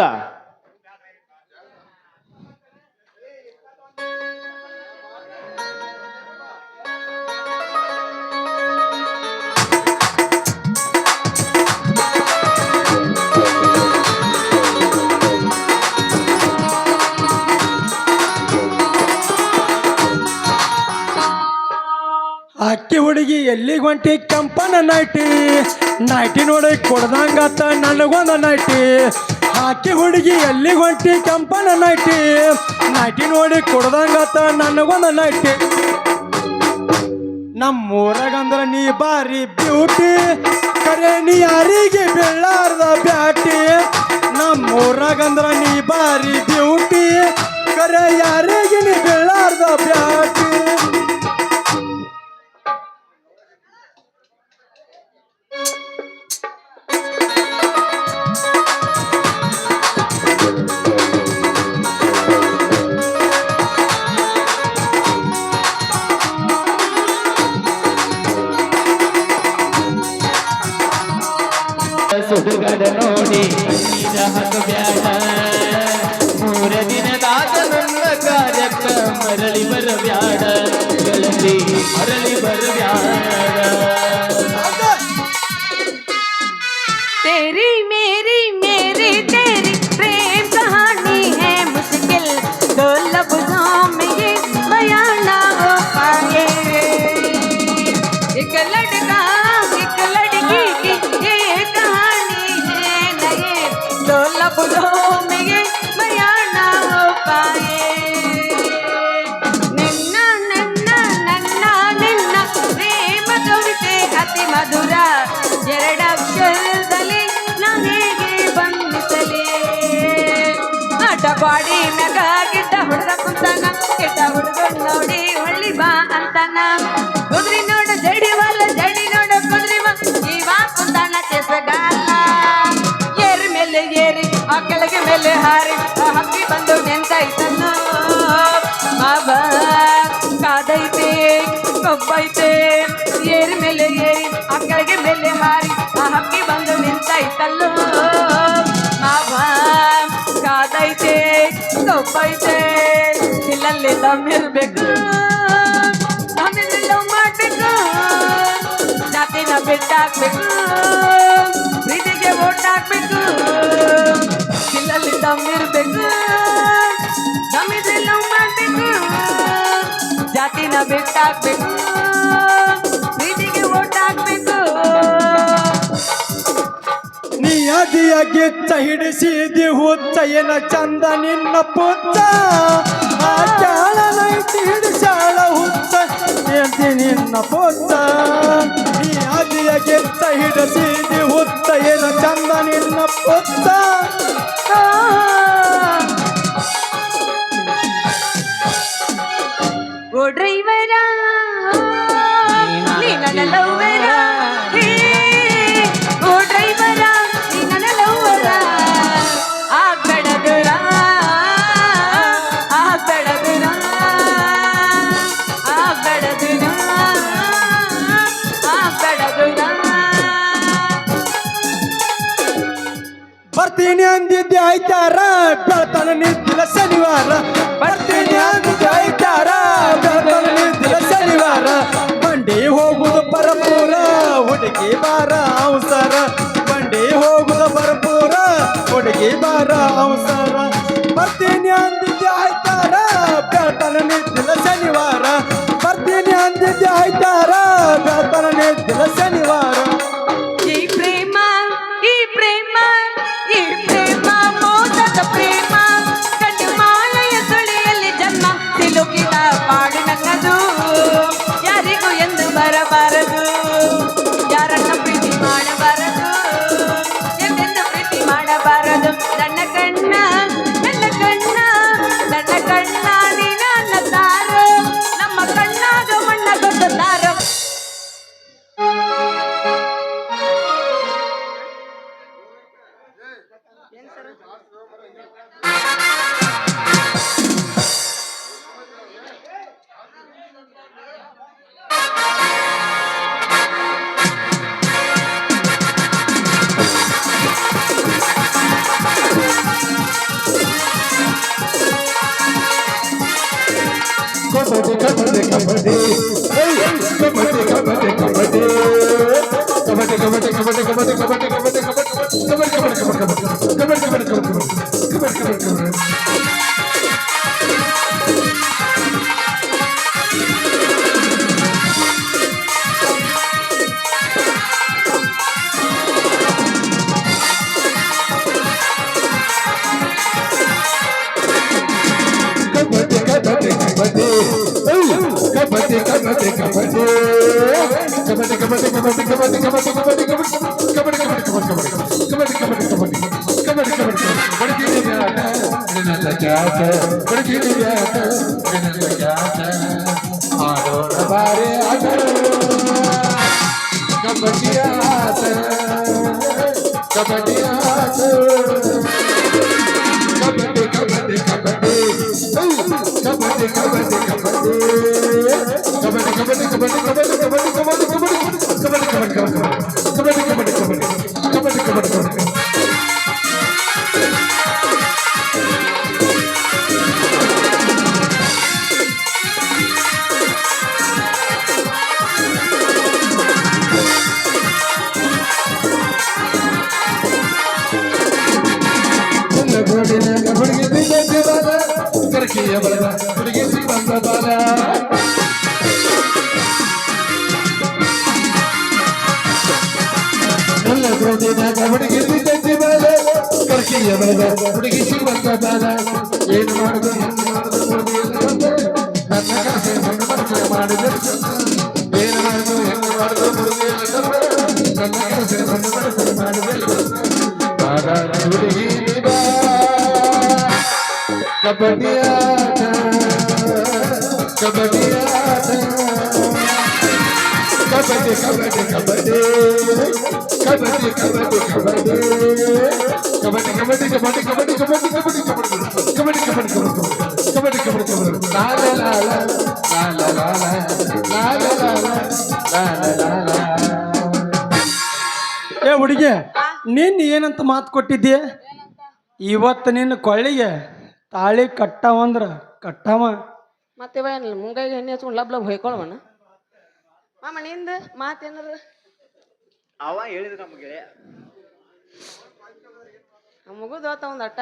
ಅಕ್ಕಿ ಹುಡುಗಿ ಎಲ್ಲಿಗೆ ಹೊಂಟಿ ಕೆಂಪನ ನೈಟಿ ನೋಡಿ ಕೊಡ್ದಂಗತ್ತ ನನಗೊಂದು ನೈಟಿ. ಅಕ್ಕಿ ಹುಡುಗಿ ಎಲ್ಲಿಗೆ ಹೊಂಟಿ ಕೆಂಪನ ನೈಟಿ ನೋಡಿ ಕೊಡ್ದಂಗತ್ತ ನನಗೊಂದು ನೈಟಿ. ನಮ್ಮೂರಾಗಂದ್ರ ನೀ ಬಾರಿ ಬ್ಯೂಟಿ, ಕರೆ ನೀ ಯಾರಿಗೆ ಬೀಳಾರ್ದ ಬ್ಯಾಟಿ. ನಮ್ಮೂರಾಗಂದ್ರ ನೀ ಬಾರಿ ಬ್ಯೂಟಿ ಕರೆ ಯಾರಿಗೆ ನೀ ಬೀಳಾರ್ದ ಬ್ಯಾಟಿ ಸುಡುಗಡ ನೋಡಿ ಕಣ್ಣೀರ ಹಾಕಬ್ಯಾಡ ಮೂರ ದಿನದಾದ ನನ್ನ ಕಾರ್ಯಕ್ಕ ಮರಳಿ ಬರಬ್ಯಾಡ ಗೆಳತಿ ಮರಳಿ ಬರಬ್ಯಾಡ तेरी मेरी मेरी तेरी प्रेम कहानी है मुश्किल दो लफ्जों में ये बयान ना हो पाए एक लड़का एक लड़की की ये कहानी है नए दो लफ्जों में ये बयान ना हो पाए निन्ना नन्ना नन्ना निन्ना प्रेम कविತೆ ಅತಿ ಮಧುರ ಎರಡಕ್ಷರದಲ್ಲಿ ನಾ ಹೇಗೆ ಬಂಧಿಸಲಿ ಆಟ ಬಾಡಿ ಮ್ಯಾಗ ಗಿಡ್ಡ ಹುಡುಗ ಕುಂತಾನ ಕೆಟ್ಟ ಹುಡುಗ ನೋಡಿ ಹೊಳ್ಳಿ ಬಾ ಅಂತಾನ ಕುದ್ರಿ ನೋಡ ಜಡಿ ವಾಲ ಜಡಿ ನೋಡ ಕುದ್ರಿ ಜೀವ ಕುಂತಾನ ಕೆಸಗಾಲ ಏರಿ ಮೇಲೆ ಏರಿ ಆ ಕೆಳಗೆ ಮೇಲೆ ಹಾರಿ ಆ ಹಕ್ಕಿ ಬಂದು ನಿಂತೈತನ್ನು ಮಾವ ಕಾದೈತೆ ಕೊಬ್ಬೈತೆ ಏರಿ ಮೇಲೆ ಏರಿ ಆ ಕೆಳಗೆ ಮೇಲೆ ಹಾರಿ ಆ ಹಕ್ಕಿ ಬಂದು ನಿಂತೈತಲ್ಲೋ ಮಾವ ಕಾದೈತೆ ಕೊಬ್ಬೈತೆ ಇಲ್ಲಲ್ಲಿ ದಮ್ಮಿರ್ಬೇಕು ದಮ್ಮಿರ್ಲಿಲ್ಲ ಮಾಡ್ಬೇಕು ಜಾತಿನ ಬಿಟ್ಟಾಕ್ಬೇಕು ಪ್ರೀತಿಗೆ ಓಟ್ ಹಾಕ್ಬೇಕು ಇಲ್ಲಲ್ಲಿ ದಮ್ಮಿರ್ಬೇಕು ದಮ್ಮಿರ್ಲಿಲ್ಲ ಮಾಡ್ಬೇಕು ಜಾತಿನ ಬಿಟ್ಟಾಕ್ಬೇಕು ಪ್ರೀತಿಗೆ ಓಟ್ ಹಾಕ್ಬೇಕು ನೀ ಅದಿಯ ಗಿಚ್ಚ ಹಿಡಿಸಿದಿ ಹುಚ್ಚ ಏನ ಚಂದ ನಿನ್ನ ಪುಚ್ಚ ಆ ಚಾಳ ನೈಟಿ ಹಿಡಿಸಾಳ ಹುಚ್ಚ ಹೇಳ್ತಿ ನಿನ್ನ ಪುಚ್ಚ ನೀ ಅದಿಯ ಗಿಚ್ಚ ಹಿಡಿಸಿದಿ ಹುಚ್ಚ ಏನ ಚಂದ ನಿನ್ನ ಪುಚ್ಚ ಓ ಡ್ರೈವರ ನೀ ನನ್ನ ಲವ್ವರ ಓ ಡ್ರೈವರ ನೀ ನನ್ನ ಲವ್ವರ ಆ ಬೆಡದುರ ಆ ಬೆಡದುರ ಆ ಬೆಡದುರ ಆ ಬೆಡದುರ ಬರ್ತೀನಿ ಅಂದಿದ್ದೆ ಆಯ್ತಾರ ಬೆಳ್ತಾನ ನಿಂತಿಲ್ಲ ಶನಿವಾರ ಬರ್ತೀನಿ ಅಂದಿದ್ದೆ ಆಯ್ತಾರ ಬೆಳ್ತಾನ ನಿಂತಿಲ್ಲ ಶನಿವಾರ ಬಂಡಿ ಹೋಗುದು ಪರಪೂರ ಹುಡುಗಿ ಬಾರ ಅವಸರ ಬಂಡಿ ಹೋಗುದು ಪರಪೂರ ಹುಡುಗಿ ಬಾರ ಅವಸರ ಬರ್ತೀನಿ ಅಂದಿದ್ದೆ ಆಯ್ತಾರ ಬೆಳ್ತಾನ ನಿಂತಿಲ್ಲ ಶನಿವಾರ ಬರ್ತೀನಿ ಅಂದಿದ್ದೆ ಆಯ್ತಾರ ಬೆಳ್ತಾನ ನಿಂತಿಲ್ಲ ಶನಿವಾರ ಈ ಪ್ರೇಮ ಈ ಪ್ರೇಮ ಈ ಪ್ರೇಮ ಮೋಸದ ಪ್ರೇಮ ಕಣ್ಣು ಮಾಲೆಯ ಸುಳಿಯಲ್ಲಿ ಜನ್ಮ ಸಿಲುಕಿದ ಪಾಡು ನನ್ನದು ಯಾರಿಗೂ ಎಂದು ಬರಬಾರದು ಯಾರನ್ನ ಪ್ರೀತಿ ಮಾಡಬಾರದು ಎಂದೆಂದು ಪ್ರೀತಿ ಮಾಡಬಾರದು ನನ್ನ ಕಣ್ಣ ನನ್ನ ಕಣ್ಣ ನನ್ನ ಕಣ್ಣ ನೀ ನನ್ನ ತಾರೋ ನಮ್ಮ ಕಣ್ಣಾಗ ಮಣ್ಣ ಕೊಟ್ಟ ತಾರೋ ಕಬಡ್ಡಿ ಕಬಡ್ಡಿ ಕಬಡ್ಡಿ ಕಬಡ್ಡಿ ಕಬಡ್ಡಿ ಕಬಡ್ಡಿ ಕಬಡ್ಡಿ ಕಬಡ್ಡಿ ಕಬಡ್ಡಿ ಕಬಡ್ಡಿ ಕಬಡ್ಡಿ ಕಬಡ್ಡಿ ಕಬಡ್ಡಿ ಕಬಡ್ಡಿ ಆಟ ಕಬಡ್ಡಿ ಕಬಡ್ಡಿ ಕಬಡ್ಡಿ ಕಬಡ್ಡಿ ಕಬಡ್ಡಿ ಕಬಡ್ಡಿ ಕಬಡ್ಡಿ ಕಬಡ್ಡಿ ಕಬಡ್ಡಿ ಕಬಡ್ಡಿ ಕಬಡ್ಡಿ ಕಬಡ್ಡಿ ಕಬಡ್ಡಿ ಕಬಡ್ಡಿ ಕಬಡ್ಡಿ ಕಬಡ್ಡಿ ಕಬಡ್ಡಿ ಕರ್ಕಿಯ ಬಲ ಹುಡುಗಿ ಶ್ರೀಮಂತ ಬಾಲ ಎಲ್ಲ ಗೋದಿನಾಗ ಹುಡುಗಿ ಬಿದ್ದ ಬಾಲ ಕರ್ಕಿಯ ಬಲ ಹುಡುಗಿ ಶ್ರೀಮಂತ ಬಾಲ ಏನು ಮಾಡುದು ಹೆಂಗೆ ಮಾಡುದು ನನ್ನ ಕನಸೆ ನನ್ನ ಮನಸ್ಸೆ ಮಾಡಿದೆ ಏನು ಮಾಡುದು ಹೆಂಗೆ ಮಾಡುದು ಹುಡುಗಿ ನನ್ನ ಕನಸೆ ನನ್ನ ಮನಸ್ಸೆ ಮಾಡಿದೆ ಹುಡುಗಿ ಕಬಡ್ಡಿ ಆಟ ಕಬಡ್ಡಿ ಆಟ ಕಬಡ್ಡಿ ಕಬಡ್ಡಿ ಕಬಡ್ಡಿ ಕಬಡ್ಡಿ ಕಬಡ್ಡಿ ಕಬಡ್ಡಿ ಕಬಡ್ಡಿ ಕಬಡ್ಡಿ ಕಬಡ್ಡಿ ಕಬಡ್ಡಿ ಕಬಡ್ಡಿ ಕಬಡ್ಡಿ ಕಬಡ್ಡಿ ಕಬಡ್ಡಿ ಕಬಡ್ಡಿ ಕಬಡ್ಡಿ ಕಬಡ್ಡಿ ಲಾಲ ಲಾಲ ಲಾಲ ಲಾಲ ಲಾಲ ಲಾಲ. ಏ ಹುಡುಗಿ ನಿನ್ನ ಏನಂತ ಮಾತು ಕೊಟ್ಟಿದ್ದೆ ಇವತ್ತು ನಿನ್ನ ಕೊಳ್ಳಿಗೆ ತಾಳಿ ಕಟ್ಟವಂದ್ರ ಕಟ್ಟವ ಮತ್ತೆ ಇವ ಏನಿಲ್ಲ ಮುಂಗೈಗೆ ಎಣ್ಣೆ ಹಚ್ಕೊಂಡು ಲಬ್ ಲಬ್ ಹೊಯ್ಕೊಳ್ವನ ಮಾಮ ನಿಂದ ಮಾತೇನಾರ ಅವ ಹೇಳಿದ ನಮ್ಗೆ ಮುಗುದು ಹೋತ ಒಂದು ಅಟ್ಟ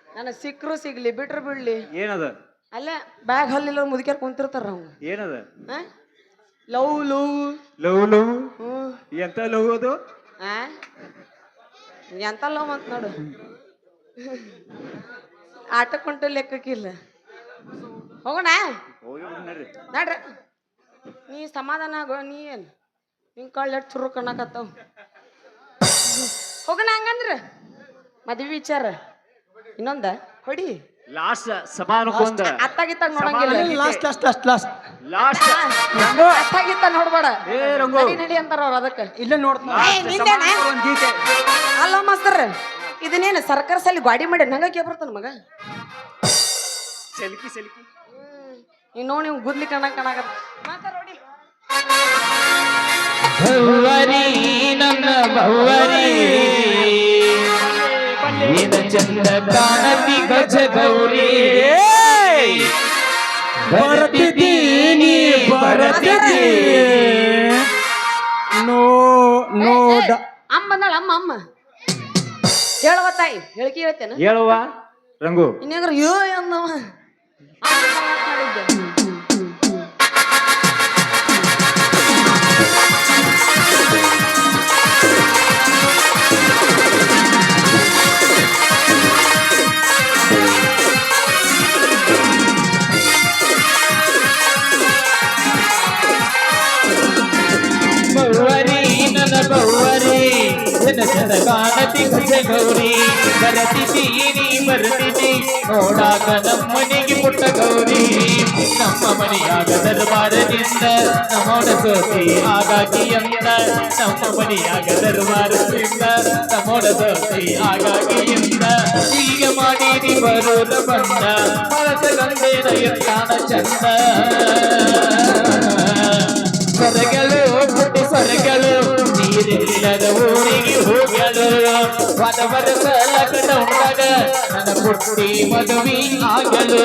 ನನಗೆ ಸಿಕ್ಕರು ಸಿಗ್ಲಿ ಬಿಟ್ರು ಬಿಡ್ಲಿ ಏನದ ಅಲ್ಲೇ ಬ್ಯಾಗ್ ಹಲ್ಲಿಲ್ಲ ಮುದುಕ್ಯಾರ ಕುಂತಿರ್ತಾರ ಅವ್ನು ಏನದ ಲವ್ ಲವ್ ಲವ್ ಲವ್ ಹ್ಞೂ ಎಂತ ಲವ್ ಅದು ಎಂತ ಲವ್ ಅಂತ ನೋಡು ಆಟಕ್ಕುಂಟು ಲೆಕ್ಕಕ್ಕಿಲ್ಲ ಹೋಗೋಣ ನಡ್ರಿ ನೀ ಸಮಾಧಾನ ಆಗೋ ನೀ ಏನು ನಿಂಗೆ ಕಳ್ಳ ಎಷ್ಟು ಚುರು ಕಣ್ಣಕತ್ತಾವ ಹೋಗೋಣ ಹಂಗಂದ್ರೆ ಮದ್ವಿ ವಿಚಾರ ಇನ್ನೊಂದ ಹೊಡಿ ಲಾಸ್ಟ್ ಸಮಾನಕ್ಕೊಂದ ಅತ್ತಾಗಿತ್ತಾಗ ನೋಡಂಗಿಲ್ಲ last last last last last ಅತ್ತಾಗಿತ್ತ ನೋಡ್ಬೇಡ ಏ ರಂಗು ನಡಿ ನಡಿ ಅಂತಾರ ಅವ್ರು ಅದಕ್ಕೆ ಇಲ್ಲೇ ನೋಡ್ತಾನ ಅಲ್ಲ ಮಾಸ್ತರ್ ಇದನ್ನೇನು ಸರ್ಕಾರ ಸಲ ಗಾಡಿ ಮಾಡಿ ನಂಗೆ ಬರ್ತಾನ ಮಗ ಸೆಲ್ಕಿ ಸೆಲ್ಕಿ ಇನ್ನೋ ನೀವು ಗುದ್ಲಿ ಕಣಕತ್ತ ಮಾತಾಡ ನೋಡಿ ಭವ್ವರಿ ನನ್ನ ಭವ್ವರಿ ನೀನ ಚಂದ ಕಾಣತಿ ಗಜ ಗೌರಿ ಬರ್ತಿದ್ದೀನಿ ಬರ್ತಿದ್ದೀನಿ ನೋ ನೋ ಅಮ್ಮ ಬಂದಾಳ ಅಮ್ಮ ಅಮ್ಮ ಹೇಳುವ ತಾಯಿ ಹೇಳಿಕೆ ಹೇಳ್ತೇನೆ ಹೇಳುವ ರಂಗು ಇನ್ನೇಗ್ರ ಯೋ ಅಂದವ ಮಾಡಿದ್ದೆ ಭವ್ವರಿ ನನ್ನ ಭವ್ವರಿ ನಿನ್ನ ಚಂದ ಕಾಣತಿ ಗಜ ಗೌರಿ ಬರ್ತಿದ್ದೀನಿ ಬರ್ತಿದ್ದಿ ನೋಡಾಕ ನಮ್ಮನೆಗೆ ಪುಟ್ಟ ಗೌರಿ ನಮ್ಮ ಮನೆಯಾಗ ದರ್ಬಾರದಿಂದ ನಮ್ಮೋಡ ಸೋತಿ ಹಾಗಾಗಿ ಎಂದ ನಮ್ಮ ಮನೆಯಾಗ ದರ್ಬಾರದಿಂದ ನಮ್ಮೋಡ ಸೋತಿ ಹಾಗಾಗಿ ಎಂದ ಈಗ ಮಾಡಿದಿ ಬರೋದ ಬಂದ ಮನಸ ಗಂಡೇನ ಎತ್ತಾನ ಚಂದ ಸ್ವರಗಳು ಪುಟ್ಟಿ ಸ್ವರಗಳು ನೀರಿಲ್ಲದ ಊರಿಗೆ ಹೋಗಲು ಪದ ಬರಸ ಲಗ್ನವಾಗ ನನ್ನ ಪುಟ್ಟಿ ಮದುವೆ ಆಗಲು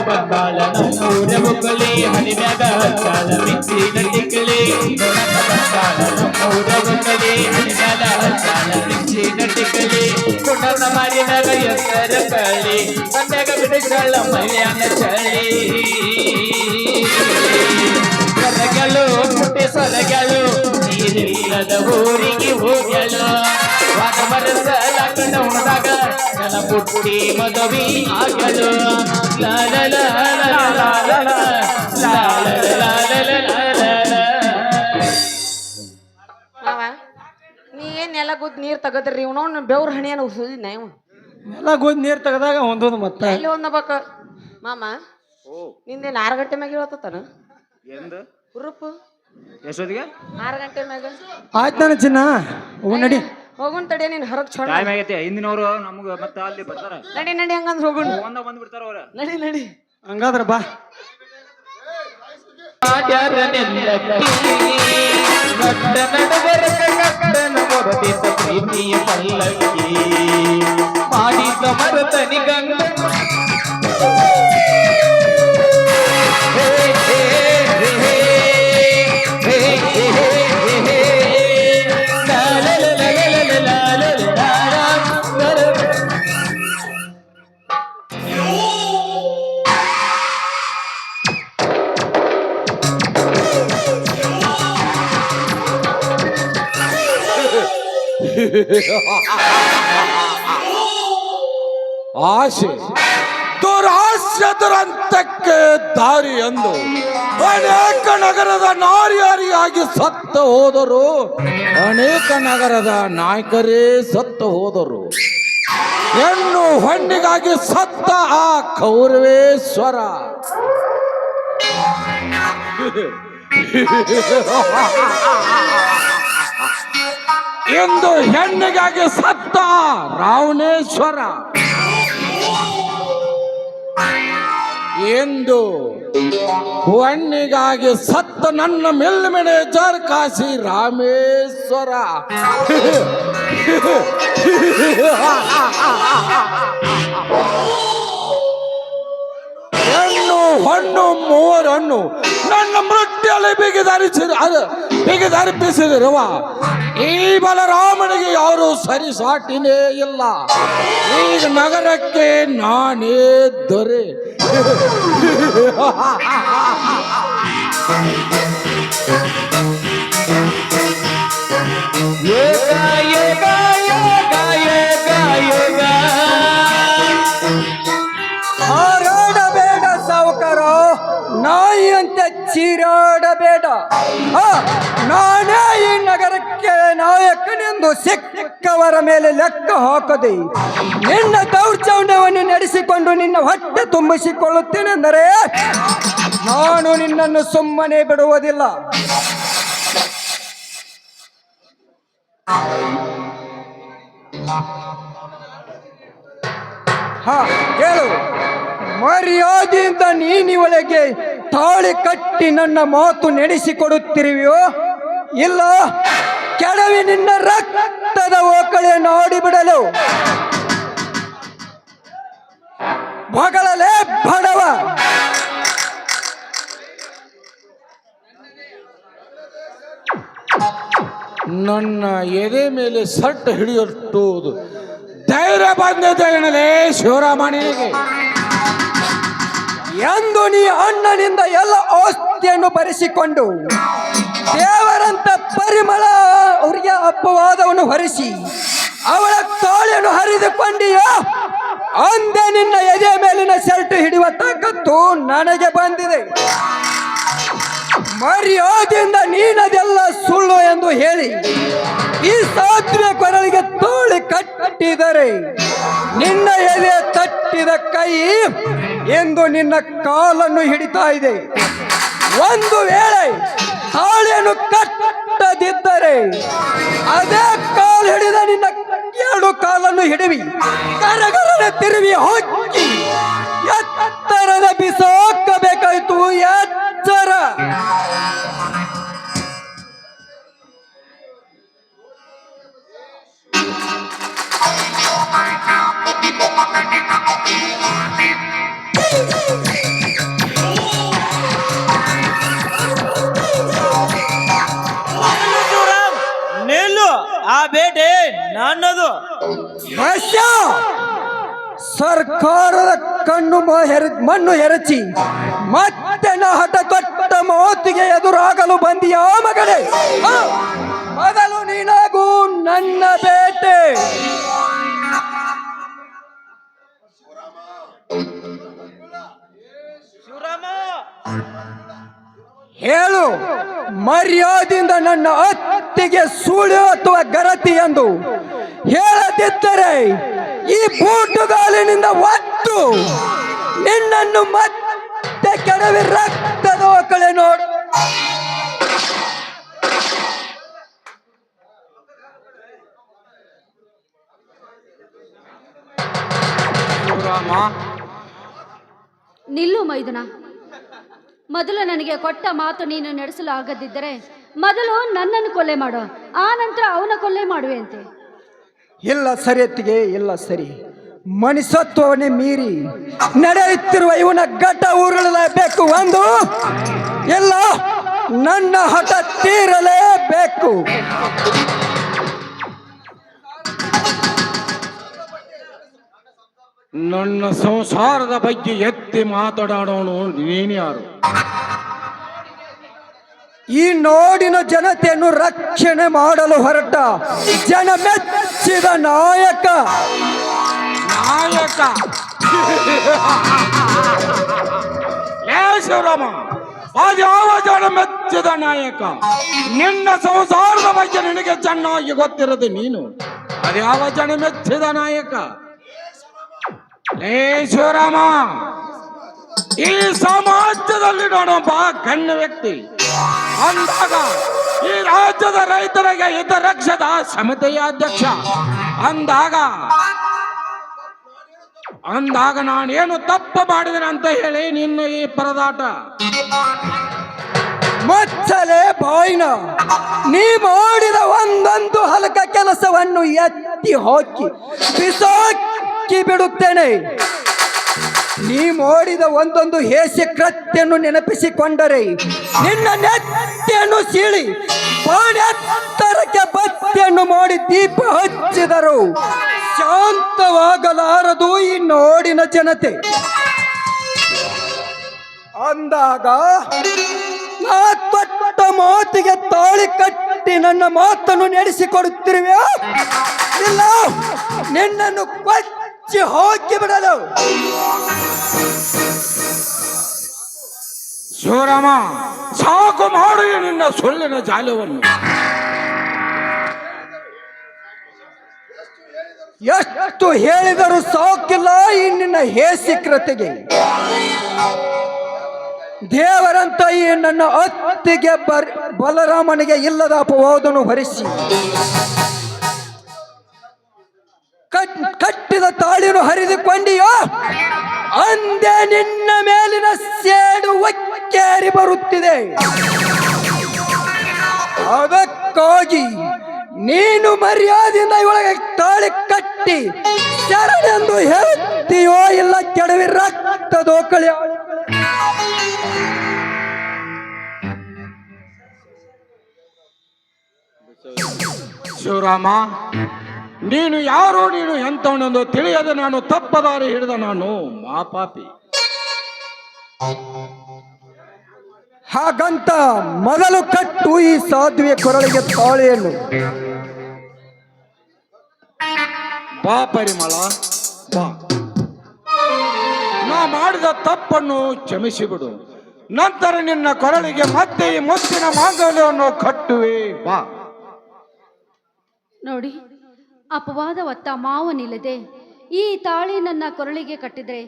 ಬಂದಾಳ ನಮ್ಮೂರ ಮುಕ್ಕಳಿ ಹಣಿಮ್ಯಾಗ ಹಚ್ಚಾಳ ಮಿಂಚಿನ ಟಿಕ್ಕಳಿ ಬಂದಾಳ ನಮ್ಮೂರ ಮುಕ್ಕಳಿ ಹಣಿಮ್ಯಾಗ ಹಚ್ಚಾಳ ಮಿಂಚಿನ ಟಿಕ್ಕಳಿ ಕುಂಡನ ಮಾರಿದಾಗ ಎತ್ತರ ಕಳಿ ಕನ್ಯಾಗ ಬಿಡಿಸಳ ಮಲ್ಯಾನ ಚಳಿ ಸರಗಳು ಪುಟ್ಟಿ ಸೊರಗಳು ನೀರಿಲ್ಲದ ಊರಿಗೆ ಹೋಗಲು ವಾದ ಮರಸಲಾಕಂಡ ಉಣದಾಗ ನನ್ನ ಪುಟ್ಟಿ ಮದುವೆ ಆಗಲು ಲಾ ಲಾ ಲಾ ಲಾ ಲಾ ಲಾ ಲಾ ಲಾ ಲಾ ಲಾ ಲಾ ಲಾ. ಮಾವ ನೀ ಏನ್ ನೆಲ ಗುದ್ ನೀರ್ ತಗದ್ರಿ ಇವನು ಬೆವ್ರ ಹಣಿಯನ್ನ ಉಸಿದಿನ ಇವ ಎಲ್ಲ ಗೊತ್ತು ನೀರು ತೆಗೆದಾಗ ಒಂದೊಂದು ಮತ್ತೆ ಎಲ್ಲಿ ಒಂದಬೇಕ ಮಾಮ ನಿಂದೇನ್ 6 ಗಂಟೆ ಮ್ಯಾಗ ಹೇಳ್ತಾನ ಎಂದು ಹುರುಪು ಎಷ್ಟೊತ್ತಿಗೆ 6 ಗಂಟೆ ಮ್ಯಾಗ ಆಯ್ತು ನನ್ನ ಚಿನ್ನ ಹೋಗು ನಡಿ. ಹೋಗುನ್ ತಡಿಯ ನೀನ್ ಹೊರಗ್ ಚೊಣ್ಣ ಟೈಮ್ ಆಗೈತೆ ಹಿಂದಿನವರು ನಮ್ಗ ಮತ್ತೆ ಅಲ್ಲಿ ಬರ್ತಾರ ನಡಿ ನಡಿ ಹಂಗಂದ್ರ ಹೋಗುನ್ ಬಂದ್ ಬಿಡ್ತಾರ ಅವ್ರ ನಡಿ ನಡಿ ಹಂಗಾದ್ರೆ ಬಾ. ಪ್ರೀತಿಯ ಪಲ್ಲಕ್ಕಿ ಮಾಡಿದ ಮರತನಿ ಗಂಗ ಆಸೆ ದುರಾಸೆ ದುರಂತಕ್ಕೆ ದಾರಿ ಎಂದು ಅನೇಕ ನಗರದ ನಾರಿಯಾರಿಯಾಗಿ ಸತ್ತು ಹೋದರು, ಅನೇಕ ನಗರದ ನಾಯಕರೇ ಸತ್ತು ಹೋದರು. ಹೆಣ್ಣು ಹೊಣ್ಣಿಗಾಗಿ ಸತ್ತ ಆ ಕೌರವೇಶ್ವರ ಎಂದು ಹೆಣ್ಣಿಗಾಗಿ ಸತ್ತ ರಾವಣೇಶ್ವರ ಎಂದು ಹೆಣ್ಣಿಗಾಗಿ ಸತ್ತ ನನ್ನ ಮೆಲ್ಮೆನೇಜರ್ ಕಾಶಿ ರಾಮೇಶ್ವರ ಹೆಣ್ಣು ಹಣ್ಣು ಮೂವರನ್ನು ನನ್ನ ಮೃತ್ಯಲ್ಲಿ ಬಿಗಿದರ್ಪಿಸಿದಿರುವ ಈ ಬಲರಾಮನಿಗೆ ಯಾರು ಸರಿಸಾಟಿನೇ ಇಲ್ಲ. ಈಗ ನಗರಕ್ಕೆ ನಾನೇ ದೊರೆ. ಯೋಗ ಯೋಗ ಯೋಗ ಯೋಗ ಯೋಗ ಹಾರಾಡಬೇಡ ಸಾವುಕಾರ, ನಾಯಿಯಂತೆ ಚೀರಾಡಬೇಡ. ನಾನೇ ಈ ನಗರಕ್ಕೆ ನಾಯಕನೆಂದು ಸಿಕ್ಕವರ ಮೇಲೆ ಲೆಕ್ಕ ಹಾಕದೆ ನಿನ್ನ ದೌರ್ಜನ್ಯವನ್ನು ನಡೆಸಿಕೊಂಡು ನಿನ್ನ ಹೊಟ್ಟೆ ತುಂಬಿಸಿಕೊಳ್ಳುತ್ತೇನೆಂದರೆ ನಾನು ನಿನ್ನನ್ನು ಸುಮ್ಮನೆ ಬಿಡುವುದಿಲ್ಲ. ಹೇಳು, ಮರ್ಯಾದೆಯಿಂದ ನೀನಿವಳಿಗೆ ತಾಳಿ ಕಟ್ಟಿ ನನ್ನ ಮಾತು ನಡೆಸಿಕೊಡುತ್ತಿರುವೆಯೋ ಇಲ್ಲ ಕೆಡವಿ ನಿನ್ನ ರಕ್ತದ ಓಕಳೆಯನ್ನು ಆಡಿಬಿಡಲು ಬಗಳಲೇ ಬಡವ. ನನ್ನ ಎದೆ ಮೇಲೆ ಸಟ್ಟು ಹಿಡಿಯುವುದು ಧೈರ್ಯ ಬಂದಿದೆ ಎನ್ನಲೇ ಶಿವರಾಮನಿಗೆ. ಎಂದು ನೀ ಅಣ್ಣನಿಂದ ಎಲ್ಲ ಆಸ್ತಿಯನ್ನು ಬರೆಸಿಕೊಂಡು ದೇವರಂತ ಪರಿಮಳ ಅವರಿಗೆ ಅಪವಾದವನ್ನು ಹೊರಿಸಿ ಅವಳ ತಾಳಿಯನ್ನು ಹರಿದುಕೊಂಡಿಯೋ ಅಂದೇ ನಿನ್ನ ಎದೆ ಮೇಲಿನ ಸೆಲ್ಟು ಹಿಡಿಯುವ ತಾಕತ್ತು ನನಗೆ ಬಂದಿದೆ. ಮರ್ಯಾದೆಯಿಂದ ನೀನದೆಲ್ಲ ಸುಳ್ಳು ಎಂದು ಹೇಳಿ ಈ ಸಾತ್ವಿಕ ಕೊರಳಿಗೆ ತೋಳಿ ಕಟ್ಟಿದರೆ ನಿನ್ನ ಎದೆ ತಟ್ಟಿದ ಕೈ ಎಂದು ನಿನ್ನ ಕಾಲನ್ನು ಹಿಡಿತಾ ಇದೆ. ಒಂದು ವೇಳೆ ತಾಳಿಯನ್ನು ಕಟ್ಟದಿದ್ದರೆ ಅದೇ ಕಾಲು ಹಿಡಿದ ನಿನ್ನ 2 ಕಾಲನ್ನು ಹಿಡಿವಿ ಕರಗರನೆ ತಿರುವಿ ಹೋಗಿ ಎತ್ತರದ ಬಿಸಾಕಬೇಕಾಯ್ತು. ಎಚ್ಚರ. ನಿಲ್ಲು, ಆ ಬೇಟೆ ನನ್ನದು. ಸರ್ಕಾರದ ಮಣ್ಣು ಎರಚಿ ಮತ್ತೆ ಹಠ ತೊಟ್ಟ ಮಾತಿಗೆ ಎದುರಾಗಲು ಬಂದಿಯಾ ಮಗಳೇ? ಮೊದಲು ನೀನಾಗೂ ನನ್ನ ಬೇಟೆ. ಹೇಳು, ಮರ್ಯಾದೆಯಿಂದ ನನ್ನ ಅತ್ತಿಗೆ ಸುಳ್ಳು ಅಥವಾ ಗರತಿ ಎಂದು ಹೇಳದಿದ್ದರೆ ಈ ಬೂಟುಗಾಲಿನಿಂದ ಒತ್ತು ನಿನ್ನನ್ನು ಮತ್ತೆ ಕೆಡವಿ ರಕ್ತದ ಕಳೆ ನೋಡು. ಶಿವರಾಮ, ನಿಲ್ಲು ಮೈದುನ. ಮೊದಲು ನನಗೆ ಕೊಟ್ಟ ಮಾತು ನೀನು ನಡೆಸಲು ಆಗದಿದ್ದರೆ ಮೊದಲು ನನ್ನನ್ನು ಕೊಲೆ ಮಾಡು, ಆ ನಂತರ ಅವನ ಕೊಲೆ ಮಾಡುವೆ ಅಂತೆ. ಇಲ್ಲ ಸರಿಯತ್ತಿಗೆ, ಇಲ್ಲ ಸರಿ. ಮನುಷ್ಯತ್ವವನ್ನೇ ಮೀರಿ ನಡೆಯುತ್ತಿರುವ ಇವನ ಘಟ ಉರುಳಲೇಬೇಕು. ಒಂದು ಇಲ್ಲ, ನನ್ನ ಹಠ ತೀರಲೇಬೇಕು. ನನ್ನ ಸಂಸಾರದ ಬಗ್ಗೆ ಎತ್ತಿ ಮಾತನಾಡೋನು ನೀನ್ಯಾರು? ಈ ನೋಡಿನ ಜನತೆಯನ್ನು ರಕ್ಷಣೆ ಮಾಡಲು ಹೊರಟ ಜನ ಮೆಚ್ಚಿದ ನಾಯಕ. ನಾಯಕ ಏ ಶಿವರಾಮ, ಅದ್ಯಾವ ಜನ ಮೆಚ್ಚಿದ ನಾಯಕ? ನಿನ್ನ ಸಂಸಾರದ ಬಗ್ಗೆ ನಿನಗೆ ಚೆನ್ನಾಗಿ ಗೊತ್ತಿರದೆ ನೀನು ಅದ್ಯಾವ ಜನ ಮೆಚ್ಚಿದ ನಾಯಕ? ಏ ಶಿವರಾಮ, ಈ ಸಮಾಜದಲ್ಲಿ ನೋಡೊಬ್ಬ ಗಣ್ಯ ವ್ಯಕ್ತಿ ಅಂದಾಗ ಈ ರಾಜ್ಯದ ರೈತರಿಗೆ ಹಿತರಕ್ಷದ ಸಮಿತಿಯ ಅಧ್ಯಕ್ಷ ಅಂದಾಗ ನಾನೇನು ತಪ್ಪು ಮಾಡಿದ್ದೇನೆ ಅಂತ ಹೇಳಿ ನಿನ್ನ ಈ ಪರದಾಟ? ಮುಚ್ಚಲೆ ಬಾಯಿನ. ನೀ ಮಾಡಿದ ಒಂದೊಂದು ಹಲಕ ಕೆಲಸವನ್ನು ಎತ್ತಿ ಹಾಕಿ ಬಿಸಾಕಿ ಬಿಡುತ್ತೇನೆ. ನೀ ಮಾಡಿದ ಒಂದೊಂದು ಹೇಸ್ಯ ಕೃತ್ಯನ್ನು ನೆನಪಿಸಿಕೊಂಡರೆ ನಿನ್ನ ನೆತ್ತಿಯನ್ನು ಸೀಳಿ ಪಾಡೆತ್ತರಕ್ಕೆ ಬತ್ತಿಯನ್ನು ಮಾಡಿ ದೀಪ ಹಚ್ಚಿದರು ಶಾಂತವಾಗಲಾರದು ಈ ನೋಡಿನ ಜನತೆ. ಅಂದಾಗ ನಾ ತೊಟ್ಟ ಮಾತಿಗೆ ತಾಳಿ ಕಟ್ಟಿ ನನ್ನ ಮಾತನ್ನು ನಡೆಸಿಕೊಡುತ್ತಿರುವೆ. ಇಲ್ಲ, ನಿನ್ನನ್ನು ಕೊಚ್ಚಿ ಹೋಗಿ ಬಿಡಲು. ಶಿವರಾಮ, ಸಾಕು ಮಾಡು ಈ ನಿನ್ನ ಸುಳ್ಳಿನ ಜಾಲವನ್ನು. ಎಷ್ಟು ಹೇಳಿದರೂ ಸಾಕಿಲ್ಲ ಈ ನಿನ್ನ ಹೇಸಿಕ್ರತೆಗೆ. ದೇವರಂತ ಈ ನನ್ನ ಅತ್ತಿಗೆ ಬಲರಾಮನಿಗೆ ಇಲ್ಲದ ಅಪವಾದನು ಹೊರಿಸಿ ಕಟ್ಟಿದ ತಾಳಿನ ಹರಿದುಕೊಂಡಿಯೋ ಅಂದೇ ನಿನ್ನ ಮೇಲಿನ ಸೇಡು ಒಕ್ಕೇರಿ ಬರುತ್ತಿದೆ. ಅದಕ್ಕಾಗಿ ನೀನು ಮರ್ಯಾದೆಯಿಂದ ಇವಳಿಗೆ ತಾಳಿ ಕಟ್ಟಿ ಶರಣೆಂದು ಹೇಳುತ್ತೀಯೋ ಇಲ್ಲ ಕೆಡವಿ ರಕ್ತದೋಕಳಿ. ಶಿವರಾಮ, ನೀನು ಯಾರು, ನೀನು ಎಂತವನೆಂದು ತಿಳಿಯದೆ ನಾನು ತಪ್ಪದಾರಿ ಹಿಡಿದ ನಾನು ಮಾಪಾಪಿ. ಹಾಗಂತ ಮೊದಲು ಕಟ್ಟು ಈ ಸಾಧ್ವಿಯ ಕೊರಳಿಗೆ ತಾಳಿಯನ್ನು. ಬಾ ಪರಿಮಳ, ಬಾ. ನಾ ಮಾಡಿದ ತಪ್ಪನ್ನು ಕ್ಷಮಿಸಿಬಿಡು. ನಂತರ ನಿನ್ನ ಕೊರಳಿಗೆ ಮತ್ತೆ ಈ ಮುತ್ತಿನ ಮಾಂಗಲ್ಯವನ್ನು ಕಟ್ಟುವೆ. ಬಾ. ನೋಡಿ, ಅಪವಾದ ಹೊತ್ತ ಮಾವನಿಲ್ಲದೆ ಈ ತಾಳಿ ನನ್ನ ಕೊರಳಿಗೆ ಕಟ್ಟಿದ್ರೆ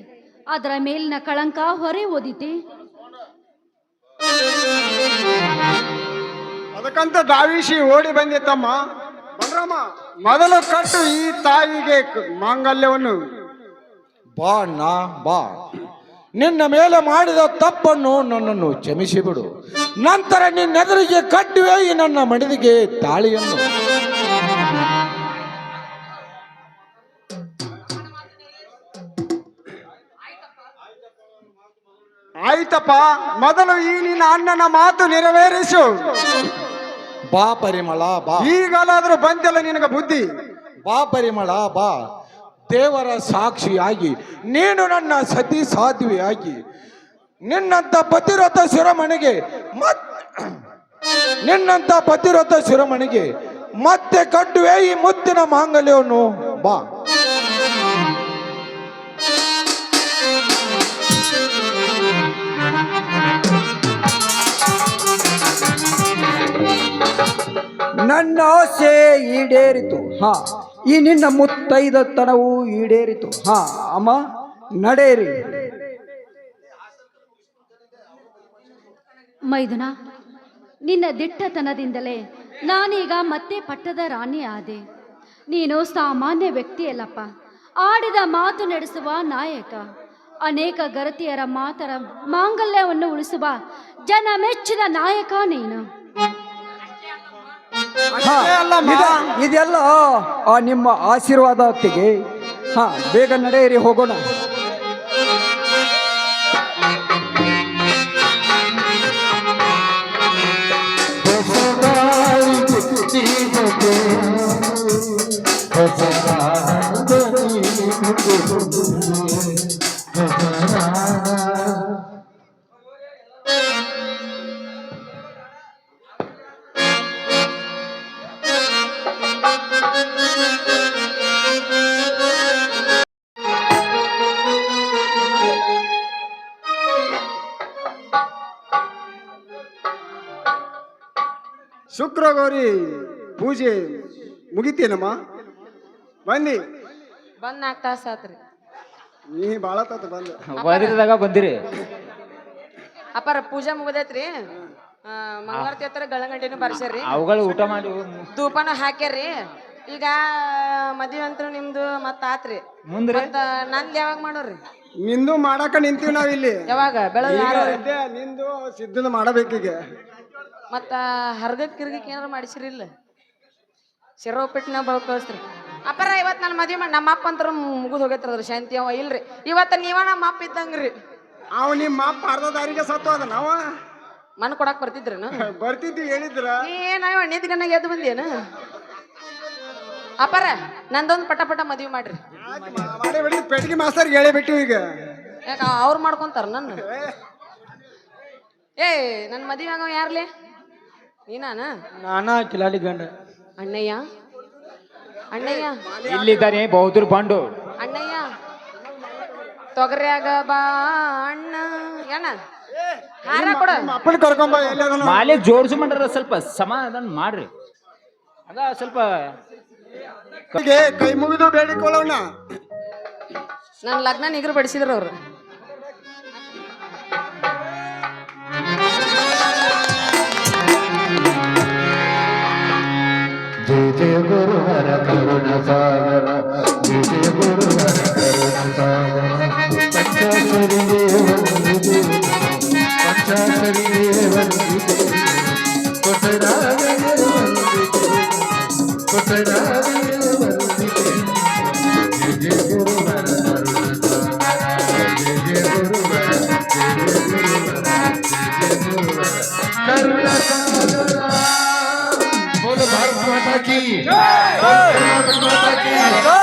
ಅದರ ಮೇಲಿನ ಕಳಂಕ ಹೊರೆ ಓದಿತೆ. ಅದಕ್ಕಂತ ದಾವಿಸಿ ಓಡಿ ಬಂದಿತ್ತಮ್ಮ. ಬಲರಾಮ, ಮೊದಲು ಕಟ್ಟು ಈ ತಾಯಿಗೆ ಮಾಂಗಲ್ಯವನ್ನು. ಬಾ ಅಣ್ಣ, ಬಾ. ನಿನ್ನ ಮೇಲೆ ಮಾಡಿದ ತಪ್ಪನ್ನು ನನ್ನನ್ನು ಕ್ಷಮಿಸಿಬಿಡು. ನಂತರ ನಿನ್ನೆದುರಿಗೆ ಕಟ್ಟುವೆ ಈ ನನ್ನ ಮಡಿದಿಗೆ ತಾಳಿಯನ್ನು. ಆಯ್ತಪ್ಪ, ಮೊದಲು ಈ ನಿನ್ನ ಅಣ್ಣನ ಮಾತು ನೆರವೇರಿಸು. ಬಾ ಪರಿಮಳ, ಬಾ. ಈಗಲಾದ್ರೂ ಬಂದಲ್ಲ ನಿನಗೆ ಬುದ್ಧಿ. ಬಾ ಪರಿಮಳ, ಬಾ. ದೇವರ ಸಾಕ್ಷಿಯಾಗಿ ನೀನು ನನ್ನ ಸತಿ ಸಾಧ್ವಿಯಾಗಿ ನಿನ್ನಂತ ಪತಿರಥ ಶಿರೋಮಣಿಗೆ ನಿನ್ನಂತ ಪತಿವ್ರತ ಶಿರೋಮಣಿಗೆ ಮತ್ತೆ ಕಟ್ಟುವೆ ಈ ಮುತ್ತಿನ ಮಾಂಗಲ್ಯವನ್ನು. ಬಾ. ನನ್ನ ಆಸೆ ಈಡೇರಿತು. ಹಾ, ಈ ನಿನ್ನ ಮುತ್ತೈದತನವು ಈಡೇರಿತು. ಹಾ ಅಮ್ಮ, ನಡೆಯಿರಿ. ಮೈದುನ, ನಿನ್ನ ದಿಟ್ಟತನದಿಂದಲೇ ನಾನೀಗ ಮತ್ತೆ ಪಟ್ಟದ ರಾಣಿ ಆದೆ. ನೀನು ಸಾಮಾನ್ಯ ವ್ಯಕ್ತಿಯಲ್ಲಪ್ಪ, ಆಡಿದ ಮಾತು ನಡೆಸುವ ನಾಯಕ. ಅನೇಕ ಗರತಿಯರ ಮಾತರ ಮಾಂಗಲ್ಯವನ್ನು ಉಳಿಸುವ ಜನ ಮೆಚ್ಚಿದ ನಾಯಕ ನೀನು. ಹಾ, ಇದೆಲ್ಲ ಆ ನಿಮ್ಮ ಆಶೀರ್ವಾದ ಅತ್ತಿಗೆ. ಹಾ, ಬೇಗ ನಡೆಯಿರಿ, ಹೋಗೋಣ. ಶುಕ್ರ ಗೌರಿ ಪೂಜೆ ಮುಗಿತೇನಮ್ಮ? ಬನ್ನಿ. ಬಂದ್ 4 ತಾಸು ಆತ್ರಿ. ನೀ ಭಾಳ ತಾತ ಬಂದು ಬದಿರದಾಗ ಬಂದಿರಿ. ಅಪ್ಪಾರ ಪೂಜೆ ಮುಗ್ದೈತ್ರಿ. ಮಂಗಳಾರತಿ ಹತ್ರ ಗಳಗಂಟಿನೂ ಬರ್ಸ್ಯಾರ್ರಿ, ಅವುಗಳು ಊಟ ಮಾಡಿ ಧೂಪನೂ ಹಾಕ್ಯಾರ್ರಿ. ಈಗ ಮದ್ವೆ ಅಂತ ನಿಮ್ದು ಮತ್ತ ಆತ್ರಿ. ಮುಂದ್ರಿ ಮತ್ತ ನಂದ್ ಯಾವಾಗ ಮಾಡೋರಿ? ನಿಂದು ಮಾಡಾಕ ನಿಂತೀವಿ ನಾವಿಲ್ಲಿ. ಯಾವಾಗ ಬೆಳಗ್ಗೆ ಸದ್ಯ ನಿಂದು ಸಿದ್ಧನ ಮಾಡಬೇಕೀಗ. ಮತ್ತ ಹರ್ಗಕ್ ಕಿರ್ಗಕ್ ಏನಾರ ಮಾಡಿಸಿರಿಲ್ಲ? ಶಿರೋ ಉಪ್ಪಿಟ್ಟಿನ ಬಳಕ ಕಳಿಸ್ರಿ. ಅಪ್ಪರ ಇವತ್ತು ನನ್ನ ಮದ್ವೆ ಮಾಡಿ ನಮ್ಮ ಅಪ್ಪ ಅಂತರ ಮುಗಿದು ಹೋಗೈತ್ರದ್ರ ಶಾಂತಿ. ಅವ ಇಲ್ರಿ, ಇವತ್ತ ನೀವ ನಮ್ಮ ಅಪ್ಪ ಇದ್ದಂಗ್ರಿ. ಅವ್ ನಿಮ್ಮ ಅಪ್ಪ ಅರ್ಧ ದಾರಿಗೆ ಸತ್ತು ಅದ. ನಾವ ಮನ್ ಕೊಡಾಕ್ ಬರ್ತಿದ್ರೇನು? ಬರ್ತಿದ್ವಿ, ಹೇಳಿದ್ರ. ಏನಾವ ನಿದ್ಗನಾಗ ಎದ್ದು ಬಂದೇನು? ಅಪ್ಪರ ನಂದೊಂದು ಪಟ ಪಟ ಮದ್ವೆ ಮಾಡ್ರಿ. ಮಾಡಿ ಪೆಟ್ಟಿಗೆ ಮಾಸ್ತರ್ಗೆ ಹೇಳಿ ಬಿಟ್ಟು ಈಗ. ಯಾಕ ಅವ್ರು ಮಾಡ್ಕೊಂತಾರ ನನ್ನ? ಏ ನನ್ನ ಮದ್ವೆ ಆಗವ ಯಾರ್ಲಿ? ನೀನಾನ? ನಾನಾ ಕಿಲಾಡಿ ಗಂಡ. ಅಣ್ಣಯ್ಯ, ಅಣ್ಣಯ್ಯ ಇಲ್ಲಿದ್ದಾನೆ ಬೌದ್ಧರು ಬಂಡು. ಅಣ್ಣಯ್ಯ ತೊಗರ್ಯಾಗ ಬಾ ಅಣ್ಣ. ಏನ ಹಾರ ಕೊಡ. ಅಪ್ಪನ ಕರ್ಕೊಂಬ. ಎಲ್ಲದನ್ನ ಮಾಲೆ ಜೋಡ್ಸು ಮಾಡ್ರ, ಸ್ವಲ್ಪ ಸಮಾಧಾನ ಮಾಡ್ರಿ. ಅದ ಸ್ವಲ್ಪ ಕೈ ಮುಗಿದು ಬೇಡಿಕೊಳ್ಳೋಣ. ನನ್ನ ಲಗ್ನ ನಿಗ್ರು ಬಡಿಸಿದ್ರು ಅವ್ರು. ಜಯ ಜಯ ಗುರುವರ ಕರುಣ ಸಾಗರ, ಜಯ ಜಯ ಗುರುವರ ಕರುಣ ಸಾಗರ. ಪಂಚಾಕ್ಷರಿಗೆ ವಂದಿದೆ, ಪಂಚಾಕ್ಷರಿಗೆ ವಂದಿದೆ, ಕೊಟ್ಟರಾಗಗೆ ವಂದಿದೆ, ಕೊಟ್ಟರಾಗಗೆ ವಂದಿದೆ. ಜಯ ಜಯ ಗುರುವರ ಕರುಣ ಸಾಗರ, ಜಯ ಜಯ ಗುರುವರ, ಜಯ ಜಯ ಗುರುವರ, ಜಯ ಜಯ ಗುರುವರ ಕರುಣ ಸಾಗರ. बोलो भारत माता की, बोलो कर्नाटक माता की।